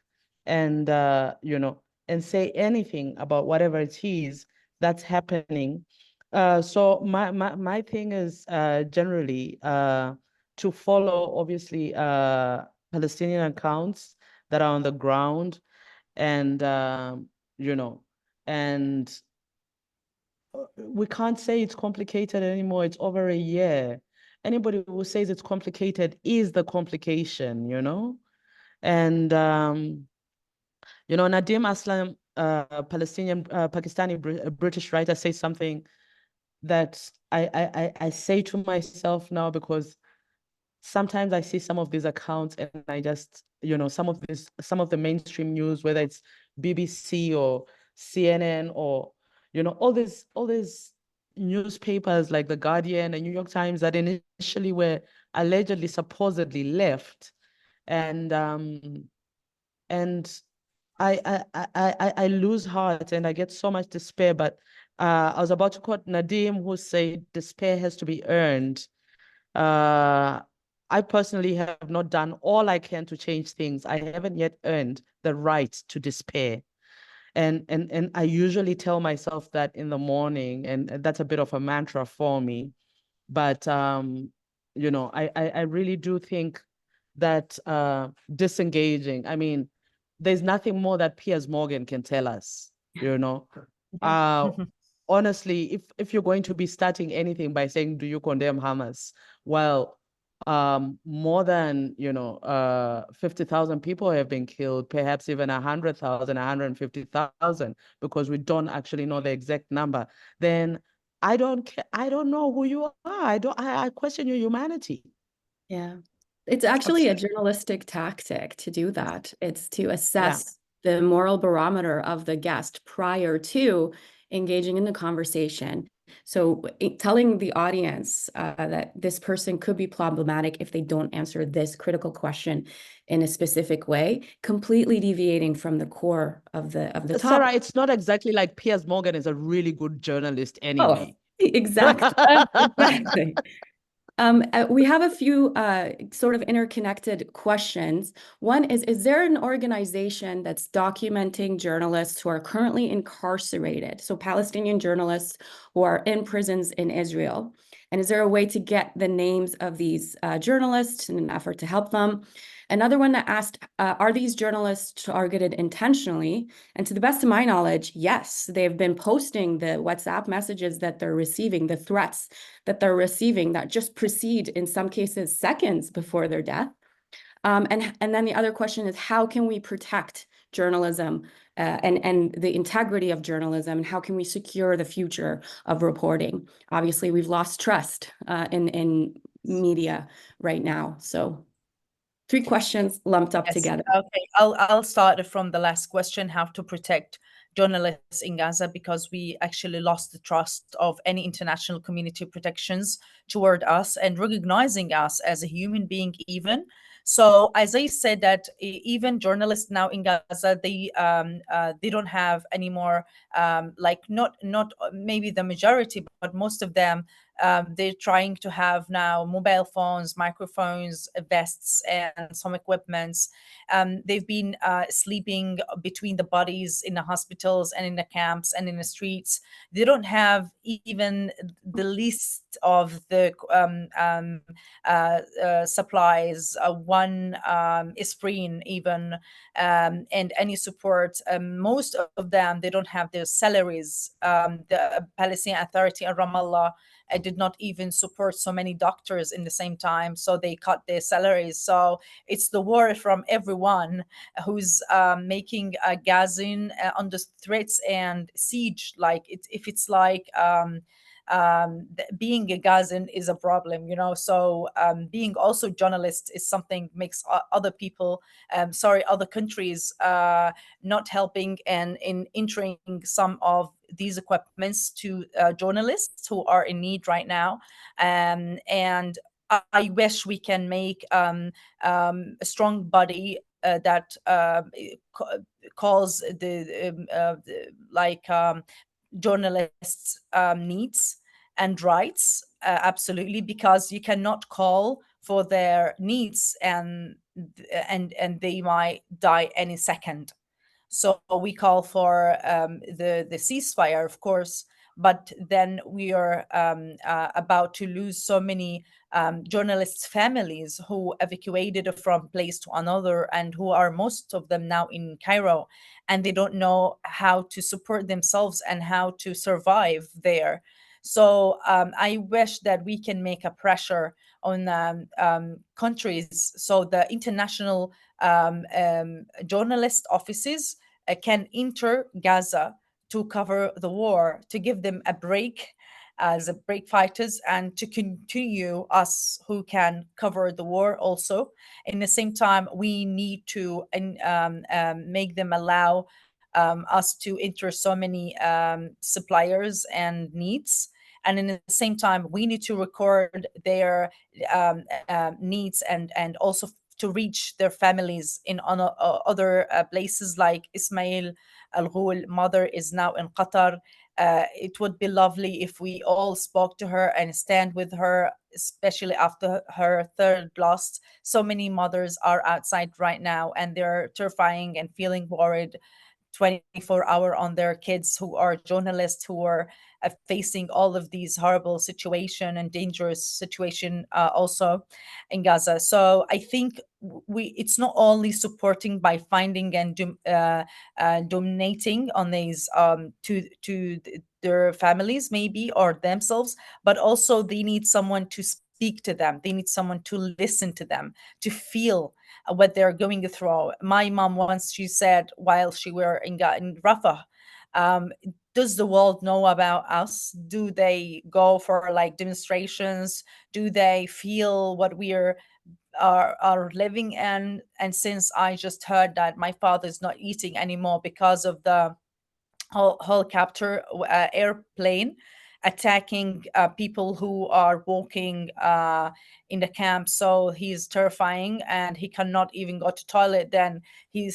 and and say anything about whatever it is that's happening. So my thing is generally to follow obviously Palestinian accounts that are on the ground, and and we can't say it's complicated anymore. It's over a year. Anybody who says it's complicated is the complication, And Nadim Aslam, Pakistani British writer, says something that I say to myself now, because sometimes I see some of these accounts and I just, some of the mainstream news, whether it's BBC or CNN or, all these newspapers like The Guardian and New York Times that initially were allegedly, supposedly left. And I lose heart and I get so much despair. But I was about to quote Nadim, who said despair has to be earned. I personally have not done all I can to change things. I haven't yet earned the right to despair. And I usually tell myself that in the morning, and that's a bit of a mantra for me. But I really do think that disengaging, I mean, there's nothing more that Piers Morgan can tell us, honestly, if you're going to be starting anything by saying, do you condemn Hamas? Well, more than 50,000 people have been killed, perhaps even 100,000, 150,000, because we don't actually know the exact number. Then I don't care. I don't know who you are. I question your humanity. Yeah. It's actually a journalistic tactic to do that. It's to assess the moral barometer of the guest prior to engaging in the conversation. So telling the audience that this person could be problematic if they don't answer this critical question in a specific way, completely deviating from the core of the topic. Sarah, it's not exactly like Piers Morgan is a really good journalist anyway. Oh, exactly. Exactly. We have a few sort of interconnected questions. One is there an organization that's documenting journalists who are currently incarcerated? So Palestinian journalists who are in prisons in Israel. And is there a way to get the names of these journalists in an effort to help them? Another one that asked, are these journalists targeted intentionally? And to the best of my knowledge, yes, they've been posting the WhatsApp messages that they're receiving, the threats that they're receiving that just proceed, in some cases, seconds before their death. And then the other question is, how can we protect journalism and the integrity of journalism, and how can we secure the future of reporting? Obviously, we've lost trust in media right now. So 3 questions lumped up together. Okay, I'll start from the last question, how to protect journalists in Gaza, because we actually lost the trust of any international community protections toward us and recognizing us as a human being even. So as I said, that even journalists now in Gaza, they don't have anymore, like not maybe the majority, but most of them, they're trying to have now mobile phones, microphones, vests, and some equipments. They've been sleeping between the bodies in the hospitals and in the camps and in the streets. They don't have even the least of the supplies, one aspirin even, and any support. Most of them, they don't have their salaries. The Palestinian Authority in Ramallah did not even support so many doctors in the same time, so they cut their salaries. So it's the war from everyone who's making Gazan under threats and siege. Like if it's like being a Gazan is a problem, so being also journalist is something makes other people, other countries not helping and in entering some of these equipments to journalists who are in need right now. And I wish we can make a strong body that calls journalists' needs and rights, absolutely, because you cannot call for their needs and they might die any second. So we call for the ceasefire, of course, but then we are about to lose so many journalists' families who evacuated from place to another, and who are most of them now in Cairo, and they don't know how to support themselves and how to survive there. So I wish that we can make a pressure on countries, so the international journalist offices can enter Gaza to cover the war, to give them a break as a break fighters, and to continue us who can cover the war also. In the same time, we need to make them allow us to enter so many suppliers and needs. And in the same time, we need to record their needs and also to reach their families in other places, like Ismail Al-Ghul mother is now in Qatar. It would be lovely if we all spoke to her and stand with her, especially after her third loss. So many mothers are outside right now, and they're terrifying and feeling worried 24-hour on their kids who are journalists, who are facing all of these horrible situation and dangerous situation also in Gaza. So I think it's not only supporting by finding and donating on these to their families maybe or themselves, but also they need someone to speak to them. They need someone to listen to them, to feel what they're going through. My mom once, she said while she were in Rafah, does the world know about us? Do they go for like demonstrations? Do they feel what we are living in? And since I just heard that my father is not eating anymore because of the helicopter airplane attacking people who are walking in the camp, so he's terrifying and he cannot even go to toilet, then he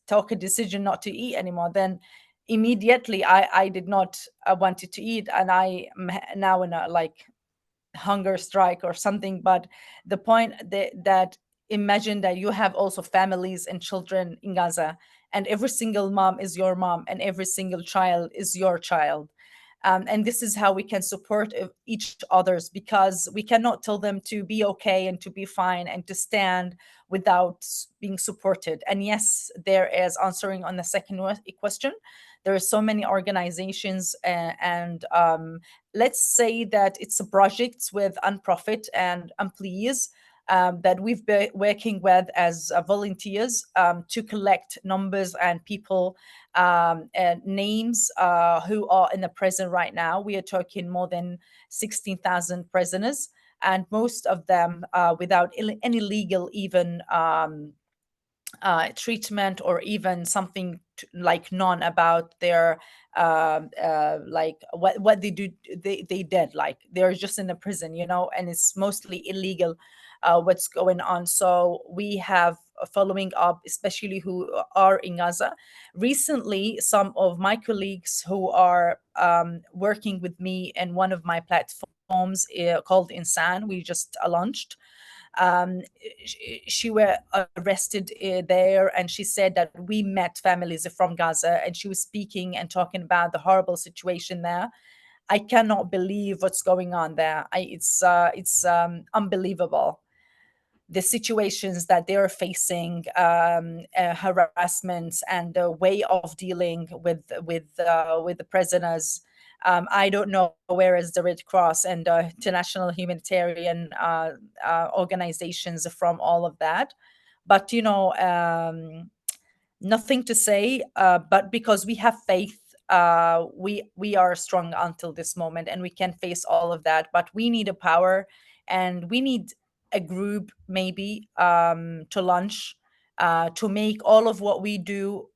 took a decision not to eat anymore. Then immediately I did not wanted to eat, and I am now in a like hunger strike or something. But the point that imagine that you have also families and children in Gaza, and every single mom is your mom, and every single child is your child. And this is how we can support each others, because we cannot tell them to be okay and to be fine and to stand without being supported. And yes, there is answering on the second question. There are so many organizations and let's say that it's a project with unprofit and employees that we've been working with as volunteers to collect numbers and people and names who are in the prison right now. We are talking more than 16,000 prisoners, and most of them without any legal even treatment or even something like known about their like what they do. They did, like they're just in the prison, and it's mostly illegal what's going on. So we have following up, especially who are in Gaza. Recently, some of my colleagues who are working with me in one of my platforms called Insan, we just launched. um, she were arrested there, and she said that we met families from Gaza, and she was speaking and talking about the horrible situation there. I cannot believe what's going on there. It's unbelievable, the situations that they're facing, harassment and the way of dealing with the prisoners. I don't know where is the Red Cross and international humanitarian organizations from all of that, but nothing to say. But because we have faith, we are strong until this moment, and we can face all of that. But we need a power, and we need a group maybe to launch to make all of what we do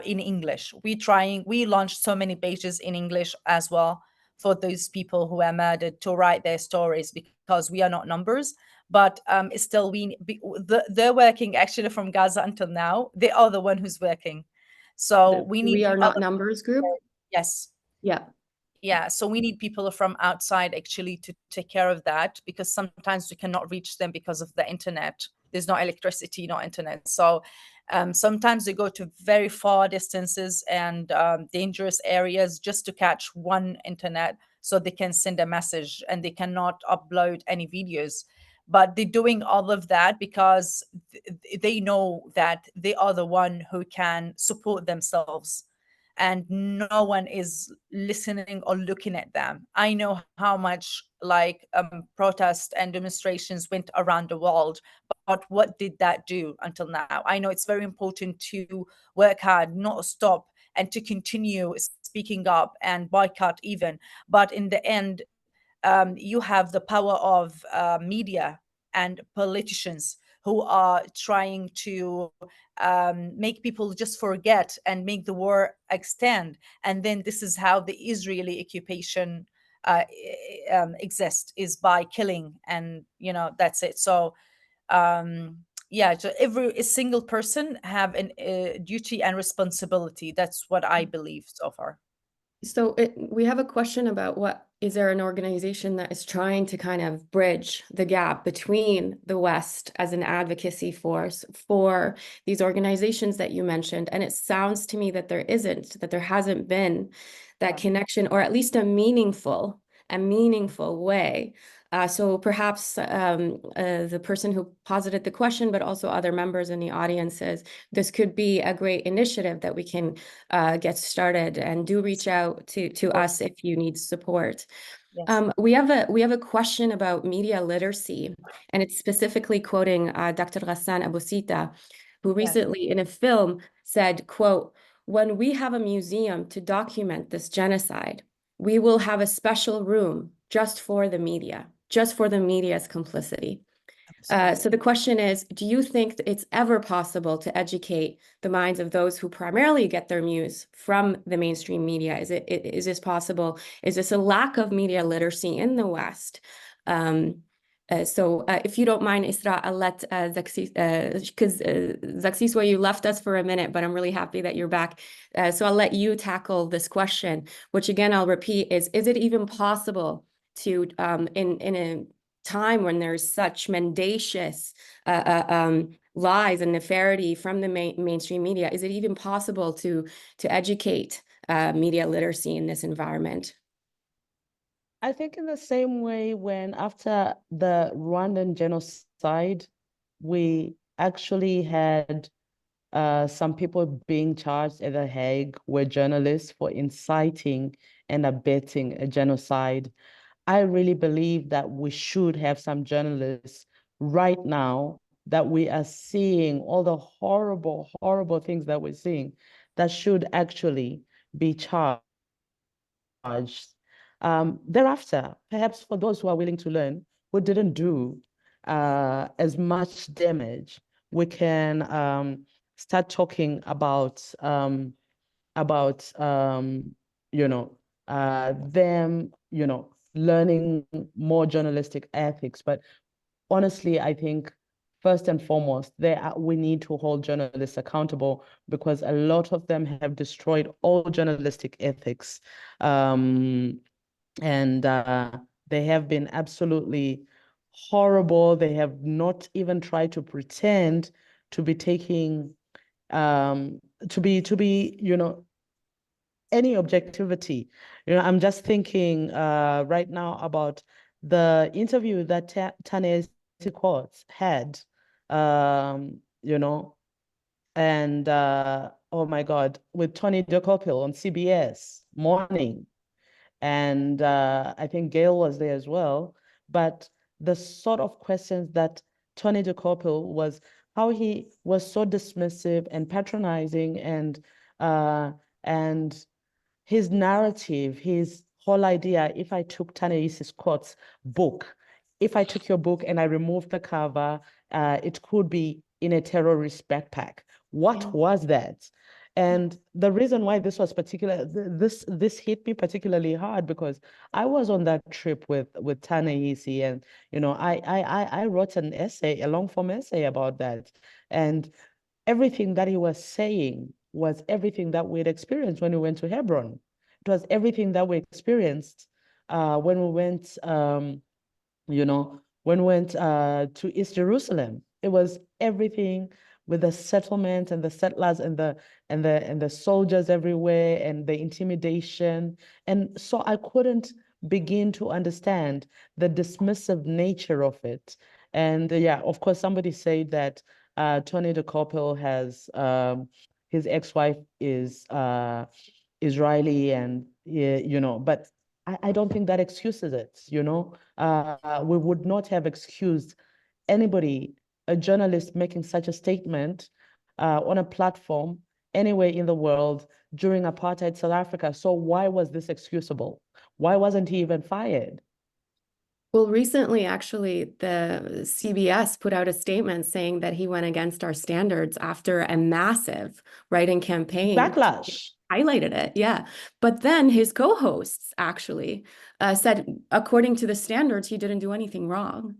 in English. We launched so many pages in English as well for those people who are murdered to write their stories, because we are not numbers. But still, they're working actually from Gaza until now. They are the one who's working. So we need We Are Not Numbers group. Yes. Yeah. Yeah, so we need people from outside actually to take care of that, because sometimes we cannot reach them because of the internet. There's no electricity, no internet. So sometimes they go to very far distances and dangerous areas just to catch one internet so they can send a message, and they cannot upload any videos. But they're doing all of that because they know that they are the one who can support themselves, and no one is listening or looking at them. I know how much like protests and demonstrations went around the world, but what did that do until now? I know it's very important to work hard, not stop, and to continue speaking up and boycott even. But in the end, you have the power of media and politicians who are trying to make people just forget and make the war extend. And then this is how the Israeli occupation exists, is by killing, and that's it. So yeah, so every single person have a duty and responsibility. That's what I believe so far. So we have a question about is there an organization that is trying to kind of bridge the gap between the West as an advocacy force for these organizations that you mentioned? And it sounds to me that there isn't, that there hasn't been that connection, or at least a meaningful way. So perhaps the person who posited the question, but also other members in the audience, says this could be a great initiative that we can get started, and do reach out to us if you need support. Yes. We have a question about media literacy, and it's specifically quoting Dr. Ghassan Abu Sita, who recently in a film said, quote, "When we have a museum to document this genocide, we will have a special room just for the media, just for the media's complicity." So the question is, do you think that it's ever possible to educate the minds of those who primarily get their news from the mainstream media? Is this possible? Is this a lack of media literacy in the West? So if you don't mind, Isra, I'll let because Zukiswa, you left us for a minute, but I'm really happy that you're back. So I'll let you tackle this question, which again, I'll repeat, is it even possible to, in a time when there's such mendacious lies and nefariety from the mainstream media, is it even possible to educate media literacy in this environment? I think in the same way, when after the Rwandan genocide, we actually had some people being charged at The Hague were journalists for inciting and abetting a genocide. I really believe that we should have some journalists right now that we are seeing all the horrible, horrible things that we're seeing that should actually be charged. Thereafter, perhaps for those who are willing to learn, who didn't do as much damage, we can start talking about them, learning more journalistic ethics. But honestly, I think first and foremost, we need to hold journalists accountable, because a lot of them have destroyed all journalistic ethics. And they have been absolutely horrible. They have not even tried to pretend to be taking, to be, any objectivity. I'm just thinking right now about the interview that Ta-Nehisi Coates had, and oh my God, with Tony DeCopil on CBS Morning. And I think Gail was there as well. But the sort of questions that Tony DeCopil was, how he was so dismissive and patronizing, and his narrative, his whole idea, if I took Ta-Nehisi Coates' book, if I took your book and I removed the cover, it could be in a terrorist backpack. What was that? And the reason why this was this hit me particularly hard because I was on that trip with Ta-Nehisi, and I wrote an essay, a long form essay about that, and everything that he was saying was everything that we'd experienced when we went to Hebron. It was everything that we experienced when we went to East Jerusalem. It was everything with the settlement and the settlers and the soldiers everywhere and the intimidation. And so I couldn't begin to understand the dismissive nature of it. And yeah, of course, somebody said that Tony DeCoppel has his ex-wife is Israeli, and but I don't think that excuses it. We would not have excused anybody, a journalist, making such a statement on a platform anywhere in the world during apartheid South Africa. So why was this excusable? Why wasn't he even fired? Well, recently, actually, the CBS put out a statement saying that he went against our standards after a massive write-in campaign. Backlash. Highlighted it, yeah. But then his co-hosts actually said, according to the standards, he didn't do anything wrong.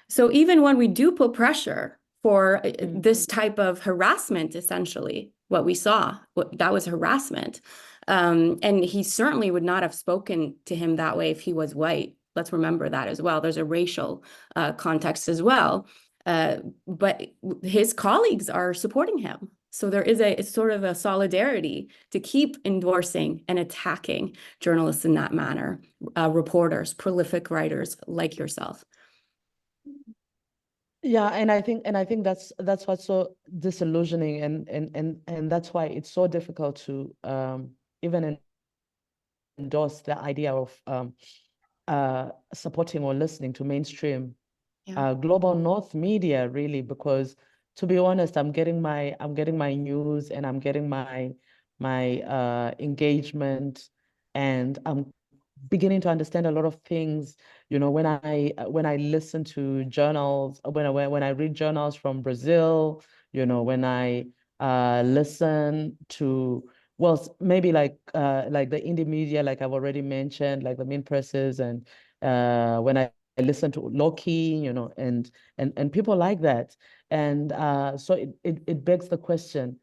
So even when we do put pressure for this type of harassment, essentially, what we saw, that was harassment. And he certainly would not have spoken to him that way if he was white. Let's remember that as well. There's a racial context as well. But his colleagues are supporting him. So there is it's sort of a solidarity to keep endorsing and attacking journalists in that manner, reporters, prolific writers like yourself. Yeah, and I think that's what's so disillusioning, and that's why it's so difficult to even endorse the idea of supporting or listening to mainstream global North media, really, because to be honest, I'm getting my news and I'm getting my engagement, and I'm beginning to understand a lot of things. When I listen to journals, when I read journals from Brazil, when I listen to, well, maybe like the indie media, like I've already mentioned, like the main presses, and when I listen to Loki, and people like that. And so it begs the question,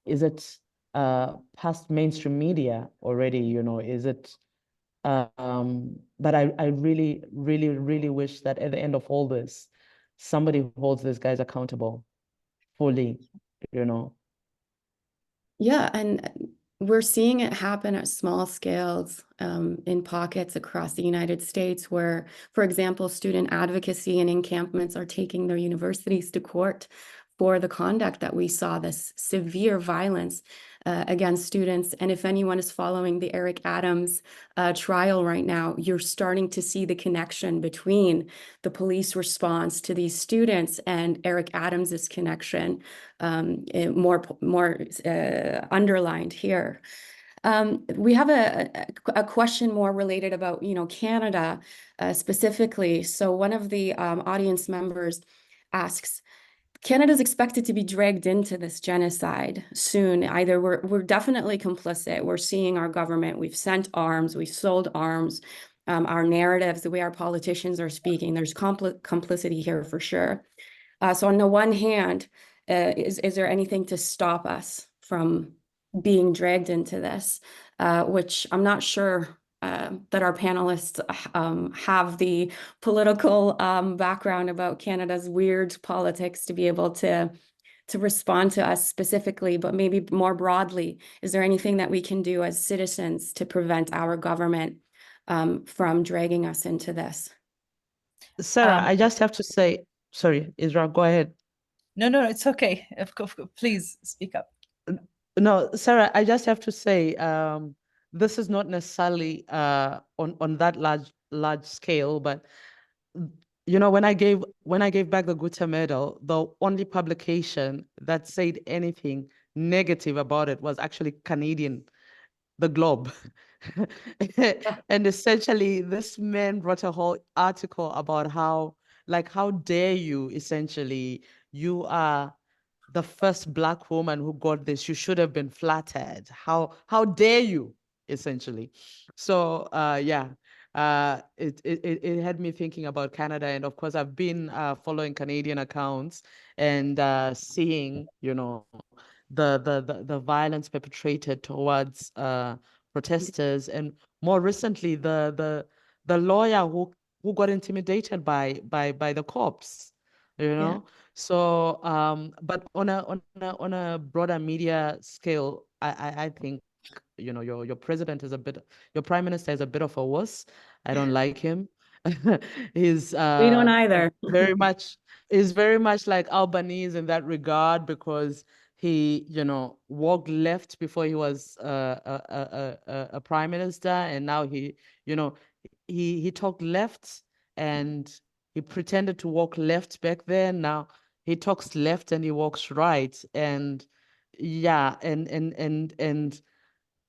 is it past mainstream media already? Is it but I really, really, really wish that at the end of all this, somebody holds these guys accountable fully, Yeah, and we're seeing it happen at small scales in pockets across the United States where, for example, student advocacy and encampments are taking their universities to court for the conduct that we saw, this severe violence against students. And if anyone is following the Eric Adams trial right now, you're starting to see the connection between the police response to these students and Eric Adams's connection more underlined here. We have a question more related about, Canada specifically. So one of the audience members asks, Canada's expected to be dragged into this genocide soon. Either we're definitely complicit. We're seeing our government. We've sent arms. We've sold arms. Our narratives, the way our politicians are speaking, there's complicity here for sure. So on the one hand, is there anything to stop us from being dragged into this? Which I'm not sure that our panelists have the political background about Canada's weird politics to be able to respond to us specifically, but maybe more broadly, is there anything that we can do as citizens to prevent our government from dragging us into this? Sarah, I just have to say, sorry, Isra, go ahead. No, it's okay. Of course, please speak up. No, Sarah, I just have to say, this is not necessarily on that large scale, but when I gave back the Goethe Medal, the only publication that said anything negative about it was actually Canadian, The Globe. And essentially, this man wrote a whole article about how dare you, essentially, you are the first Black woman who got this. You should have been flattered. How dare you, essentially. So yeah, it had me thinking about Canada, and of course I've been following Canadian accounts and seeing, you know, the violence perpetrated towards protesters, and more recently the lawyer who got intimidated by the cops, you know. So but on a broader media scale, I think, you know, your president is a bit, your prime minister is a bit of a wuss. I don't like him. He's We don't either. very much is very much like Albanese in that regard, because he, you know, walked left before he was a prime minister, and now he, you know, he talked left and he pretended to walk left back then. Now he talks left and he walks right, and yeah, and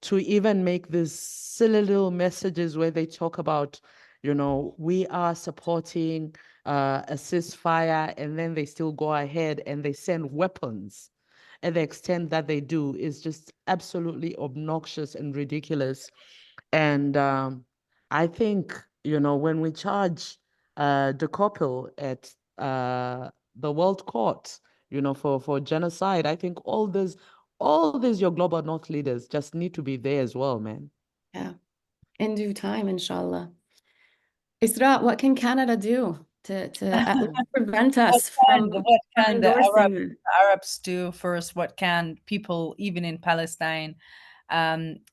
to even make these silly little messages where they talk about, you know, we are supporting a ceasefire, and then they still go ahead and they send weapons at the extent that they do is just absolutely obnoxious and ridiculous. And I think, you know, when we charge the couple at the World Court, you know, for genocide, I think all these your global North leaders just need to be there as well, man. Yeah, in due time, inshallah. Isra, what can Canada do to at least prevent us from What can the endorsing it? Arabs do first? What can people, even in Palestine,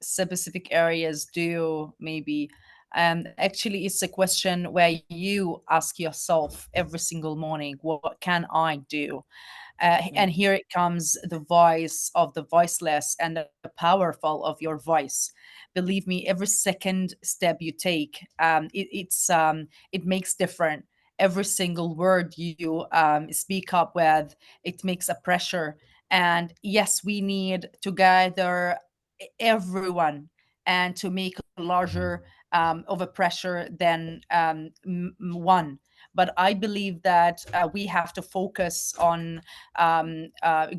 specific areas do, maybe? Actually, it's a question where you ask yourself every single morning, what can I do? And here it comes, the voice of the voiceless and the powerful of your voice. Believe me, every second step you take, it makes different. Every single word you speak up with, it makes a pressure. And yes, we need to gather everyone and to make larger of a pressure than one. But I believe that we have to focus on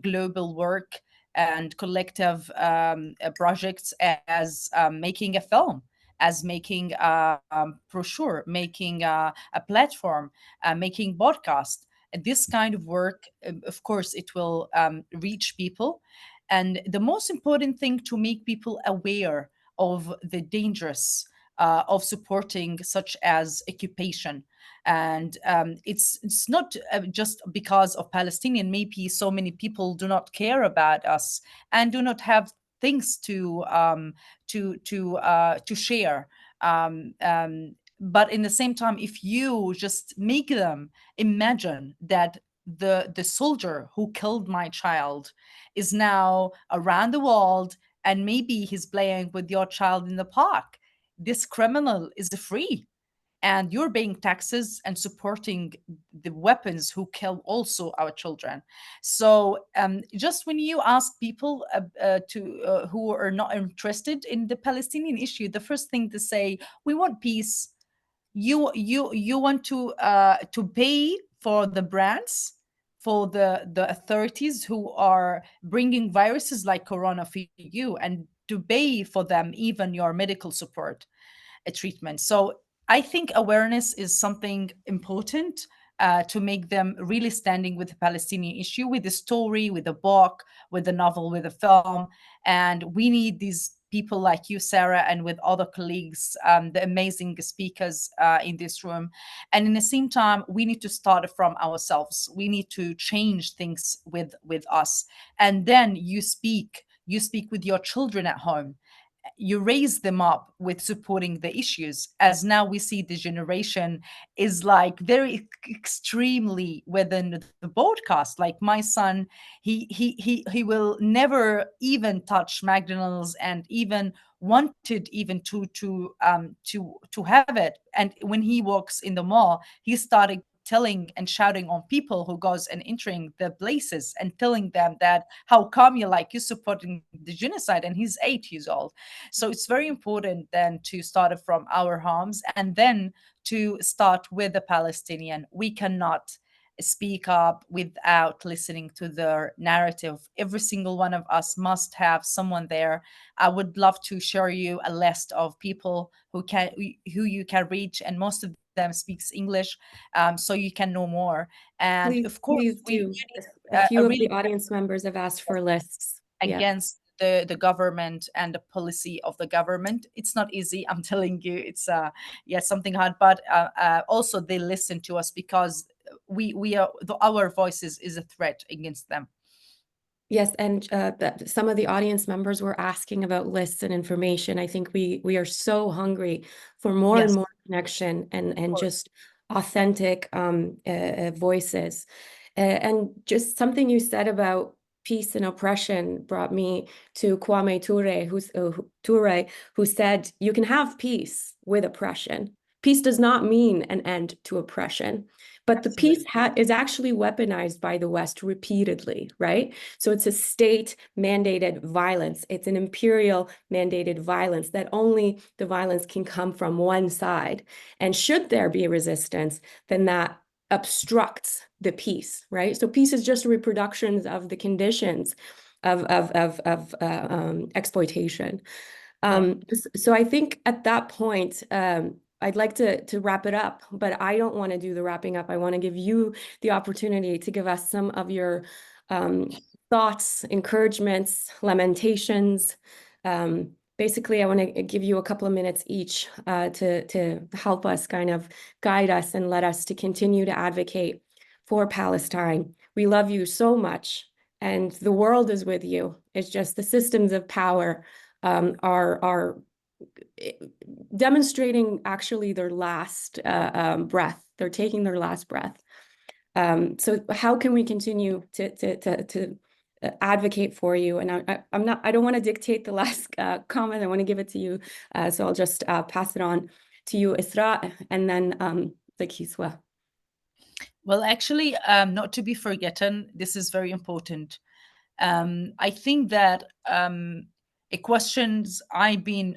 global work and collective projects, as making a film, as making a brochure, making a platform, making podcast. This kind of work, of course, it will reach people. And the most important thing, to make people aware of the dangers of supporting such as occupation. And it's not just because of Palestinian. Maybe so many people do not care about us and do not have things to share. But in the same time, if you just make them imagine that the soldier who killed my child is now around the world, and maybe he's playing with your child in the park, this criminal is free, and you're paying taxes and supporting the weapons who kill also our children. So just when you ask people who are not interested in the Palestinian issue, the first thing to say, we want peace. You want to pay for the brands, for the authorities who are bringing viruses like corona for you, and to pay for them even your medical support, a treatment. So I think awareness is something important, to make them really standing with the Palestinian issue, with the story, with the book, with the novel, with the film. And we need these people like you, Sarah, and with other colleagues, the amazing speakers in this room. And in the same time, we need to start from ourselves. We need to change things with us. And then you speak with your children at home. You raise them up with supporting the issues, as now we see the generation is like very extremely within the broadcast. Like my son, he will never even touch McDonald's, and even wanted even to have it. And when he walks in the mall, he started telling and shouting on people who goes and entering the places, and telling them that how come you supporting the genocide, and he's 8 years old. So it's very important then to start it from our homes, and then to start with the Palestinian. We cannot speak up without listening to their narrative. Every single one of us must have someone there. I would love to share you a list of people who you can reach, and most of them speaks English, so you can know more. And Please, of course, please we do. need A few a of the really audience members have asked for lists. Yeah. against the government and the policy of the government. It's not easy. I'm telling you, it's something hard. But also they listen to us because we are our voices is a threat against them. Yes, and some of the audience members were asking about lists and information. I think we are so hungry for more and Yes, more connection and of course. just authentic voices. And just something you said about peace and oppression brought me to Kwame Ture, who said, you can have peace with oppression. Peace does not mean an end to oppression, but the peace is actually weaponized by the West repeatedly, right? So it's a state-mandated violence. It's an imperial mandated violence that only the violence can come from one side. And should there be resistance, then that obstructs the peace, right? So peace is just reproductions of the conditions of exploitation. So I think at that point, I'd like to wrap it up, but I don't want to do the wrapping up. I want to give you the opportunity to give us some of your thoughts, encouragements, lamentations. Basically, I want to give you a couple of minutes each to help us kind of guide us and let us to continue to advocate for Palestine. We love you so much, and the world is with you. It's just the systems of power are demonstrating actually their last breath. They're taking their last breath. So how can we continue to advocate for you? And I don't want to dictate the last comment. I want to give it to you. So I'll just pass it on to you, Isra, and then Zukiswa. Well, actually, not to be forgotten, this is very important. I think that questions I've been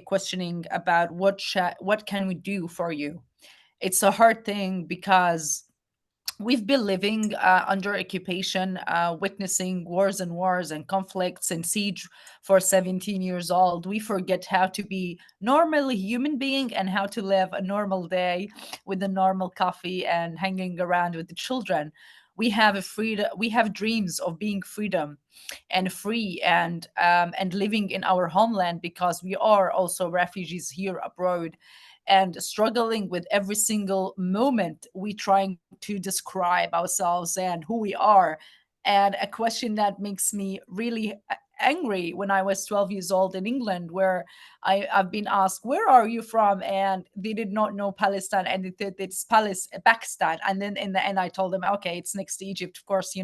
questioning about what can we do for you. It's a hard thing because we've been living under occupation, witnessing wars and conflicts and siege for 17 years old. We forget how to be normally human being and how to live a normal day with a normal coffee and hanging around with the children. We have a freedom. We have dreams of being freedom and free and living in our homeland because we are also refugees here abroad and struggling with every single moment we trying to describe ourselves and who we are. And a question that makes me really angry when I was 12 years old in England, where I've been asked, where are you from? And they did not know Palestine, and it's Pakistan. And then in the end, I told them, okay, it's next to Egypt, of course,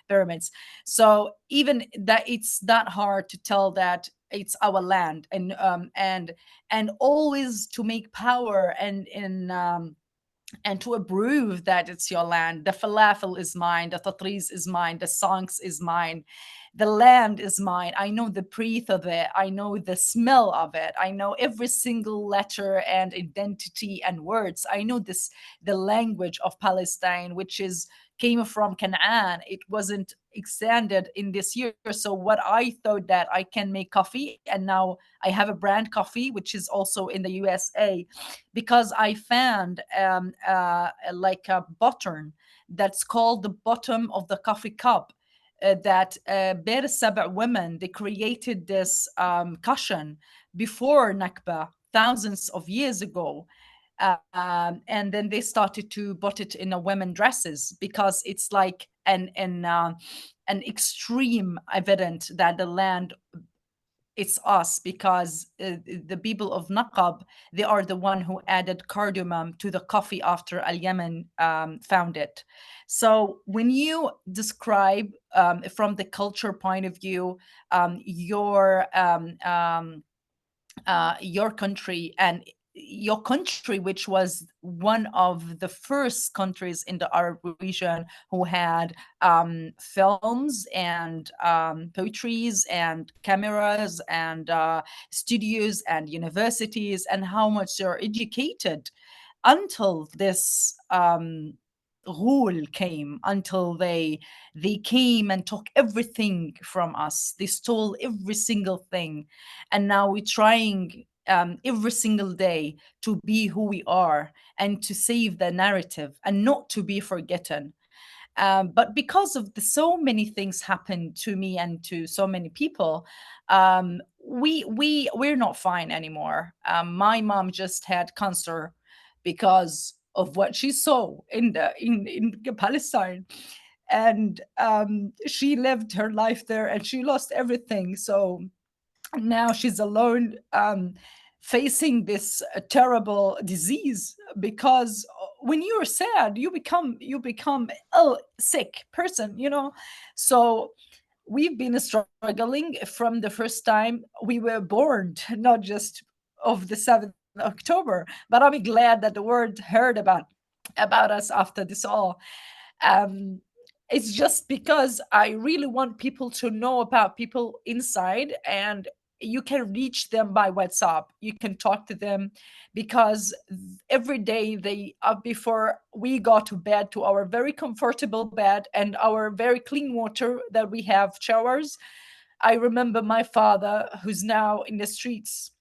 pyramids. So even that, it's that hard to tell that it's our land, and always to make power and to approve that it's your land. The falafel is mine, the tatris is mine, the songs is mine, the land is mine. I know the breath of it, I know the smell of it, I know every single letter and identity and words. I know the language of Palestine, which came from Canaan. It wasn't extended in this year. So what I thought that I can make coffee, and now I have a brand coffee which is also in the USA, because I found like a button that's called the bottom of the coffee cup, that Beir Saba women, they created this cushion before Nakba thousands of years ago. And then they started to put it in a women dresses because it's like an extreme evidence that the land, it's us, because the people of Naqab, they are the one who added cardamom to the coffee after Al-Yemen found it. So when you describe from the culture point of view your country, and your country, which was one of the first countries in the Arab region who had films and poetries and cameras and studios and universities, and how much they're educated until this Ghul came, until they came and took everything from us. They stole every single thing, and now we're trying every single day to be who we are and to save the narrative and not to be forgotten. But because of so many things happened to me and to so many people, we're not fine anymore. My mom just had cancer because of what she saw in Palestine, and she lived her life there and she lost everything. So now she's alone, facing this terrible disease, because when you're sad you become ill, sick person, you know. So we've been struggling from the first time we were born, not just of the 7th October, but I'm glad that the world heard about us after this all. um it's just because I really want people to know about people inside, and you can reach them by WhatsApp. You can talk to them, because every day they before we go to bed, to our very comfortable bed and our very clean water that we have showers, I remember my father who's now in the streets,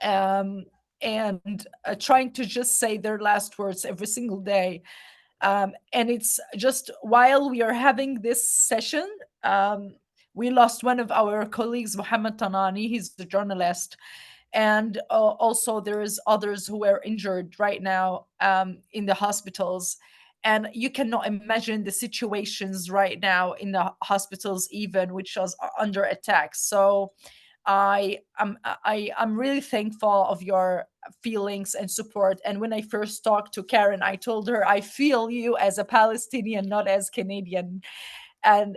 um, and trying to just say their last words every single day. And it's just while we are having this session, we lost one of our colleagues, Mohammed Tanani. He's the journalist. And also there's others who are injured right now in the hospitals. And you cannot imagine the situations right now in the hospitals, even which was under attack. So I'm really thankful of your feelings and support. And when I first talked to Karen, I told her I feel you as a Palestinian, not as Canadian. And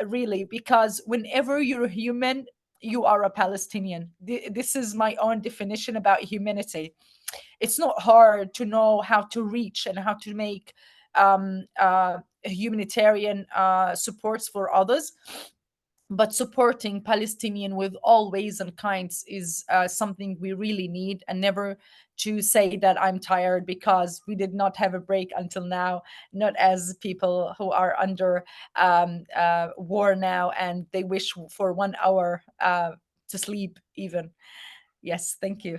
really, because whenever you're human, you are a Palestinian. This is my own definition about humanity. It's not hard to know how to reach and how to make humanitarian supports for others, but supporting Palestinian with all ways and kinds is something we really need. And never to say that I'm tired, because we did not have a break until now, not as people who are under war now and they wish for 1 hour to sleep even. Yes, thank you.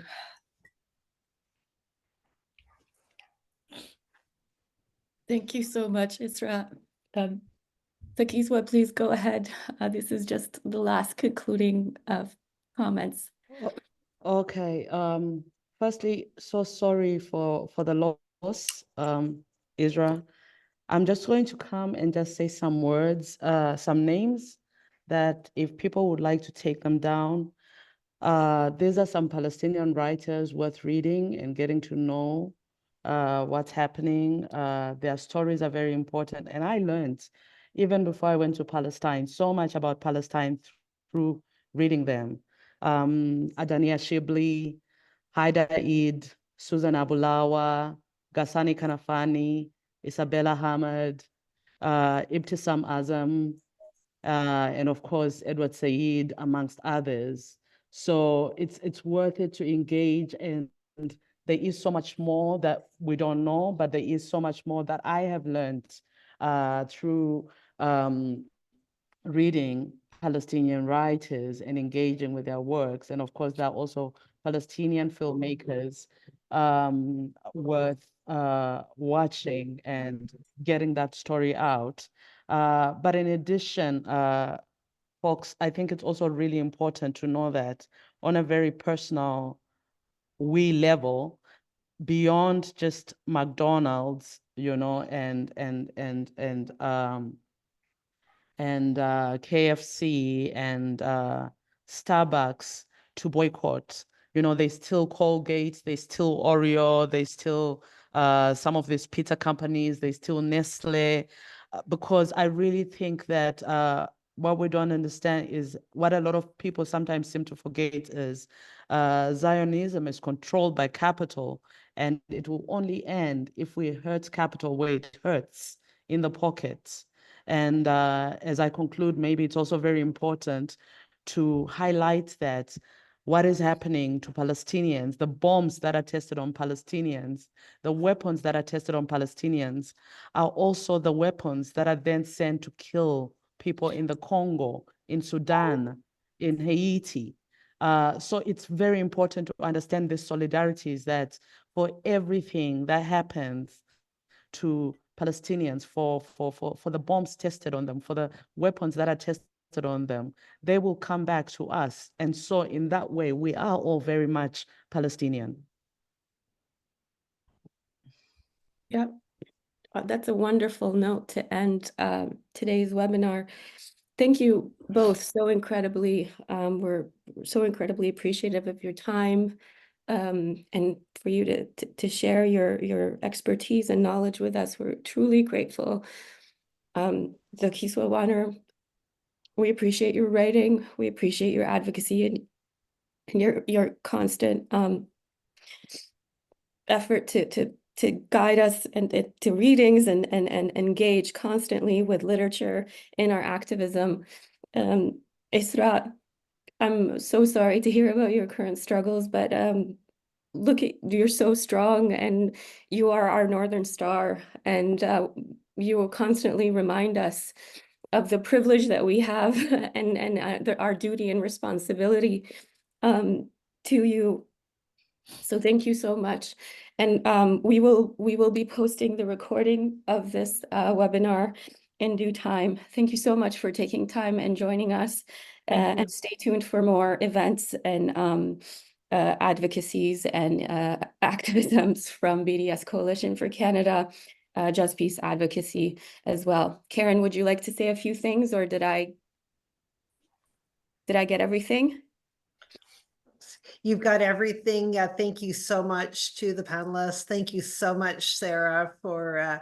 Thank you so much, Isra. Zukiswa, please go ahead. This is just the last concluding comments. Okay. Firstly, so sorry for the loss, Isra. I'm just going to come and just say some words, some names that if people would like to take them down, these are some Palestinian writers worth reading and getting to know what's happening. Their stories are very important. And I learned, even before I went to Palestine, so much about Palestine through reading them. Adania Shibli, Haida Eid, Susan Abulawa, Ghasani Kanafani, Isabella Hamad, Ibtisam Azam, and of course, Edward Said, amongst others. So it's worth it to engage, and there is so much more that we don't know, but there is so much more that I have learned through reading Palestinian writers and engaging with their works. And of course, there are also Palestinian filmmakers worth watching and getting that story out. But in addition, folks, I think it's also really important to know that on a very personal level, beyond just McDonald's, you know, and KFC and Starbucks to boycott. You know, they still Colgate, they still Oreo, they still some of these pizza companies, they still Nestle, because I really think that what we don't understand is what a lot of people sometimes seem to forget is Zionism is controlled by capital, and it will only end if we hurt capital where it hurts, in the pockets. And as I conclude, maybe it's also very important to highlight that what is happening to Palestinians, the bombs that are tested on Palestinians, the weapons that are tested on Palestinians are also the weapons that are then sent to kill people in the Congo, in Sudan, in Haiti. So it's very important to understand this solidarities, that for everything that happens to Palestinians, for the bombs tested on them, for the weapons that are tested on them, they will come back to us. And so in that way, we are all very much Palestinian. Yep. That's a wonderful note to end today's webinar. Thank you both so incredibly. We're so incredibly appreciative of your time and for you to share your expertise and knowledge with us. We're truly grateful. Zukiswa Wanner, we appreciate your writing. We appreciate your advocacy and your constant effort to guide us and to readings and engage constantly with literature in our activism. Isra, I'm so sorry to hear about your current struggles, but look, you're so strong and you are our Northern Star, and you will constantly remind us of the privilege that we have and our duty and responsibility to you. So thank you so much. And we will be posting the recording of this webinar in due time. Thank you so much for taking time and joining us. And stay tuned for more events and advocacies and activisms from BDS Coalition for Canada, Just Peace Advocacy as well. Karen, would you like to say a few things, or did I get everything? You've got everything. Thank you so much to the panelists. Thank you so much, Sarah, for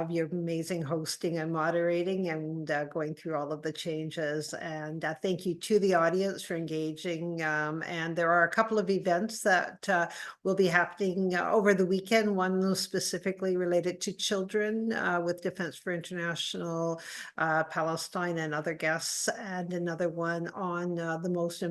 your amazing hosting and moderating and going through all of the changes. And thank you to the audience for engaging. And there are a couple of events that will be happening over the weekend. One specifically related to children with Defense for International, Palestine and other guests, and another one on the most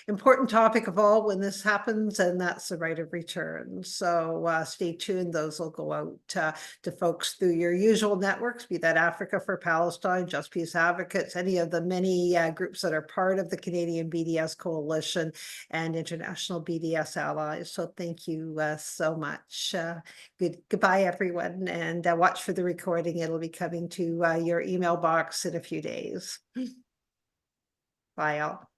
important topic of all when this happens, and that's the right of return. So stay tuned. Those will go out to folks through your usual networks, be that Africa for Palestine, Just Peace Advocates, any of the many groups that are part of the Canadian BDS Coalition and international BDS allies. So thank you so much. Goodbye, everyone, and watch for the recording. It'll be coming to your email box in a few days. Bye, all.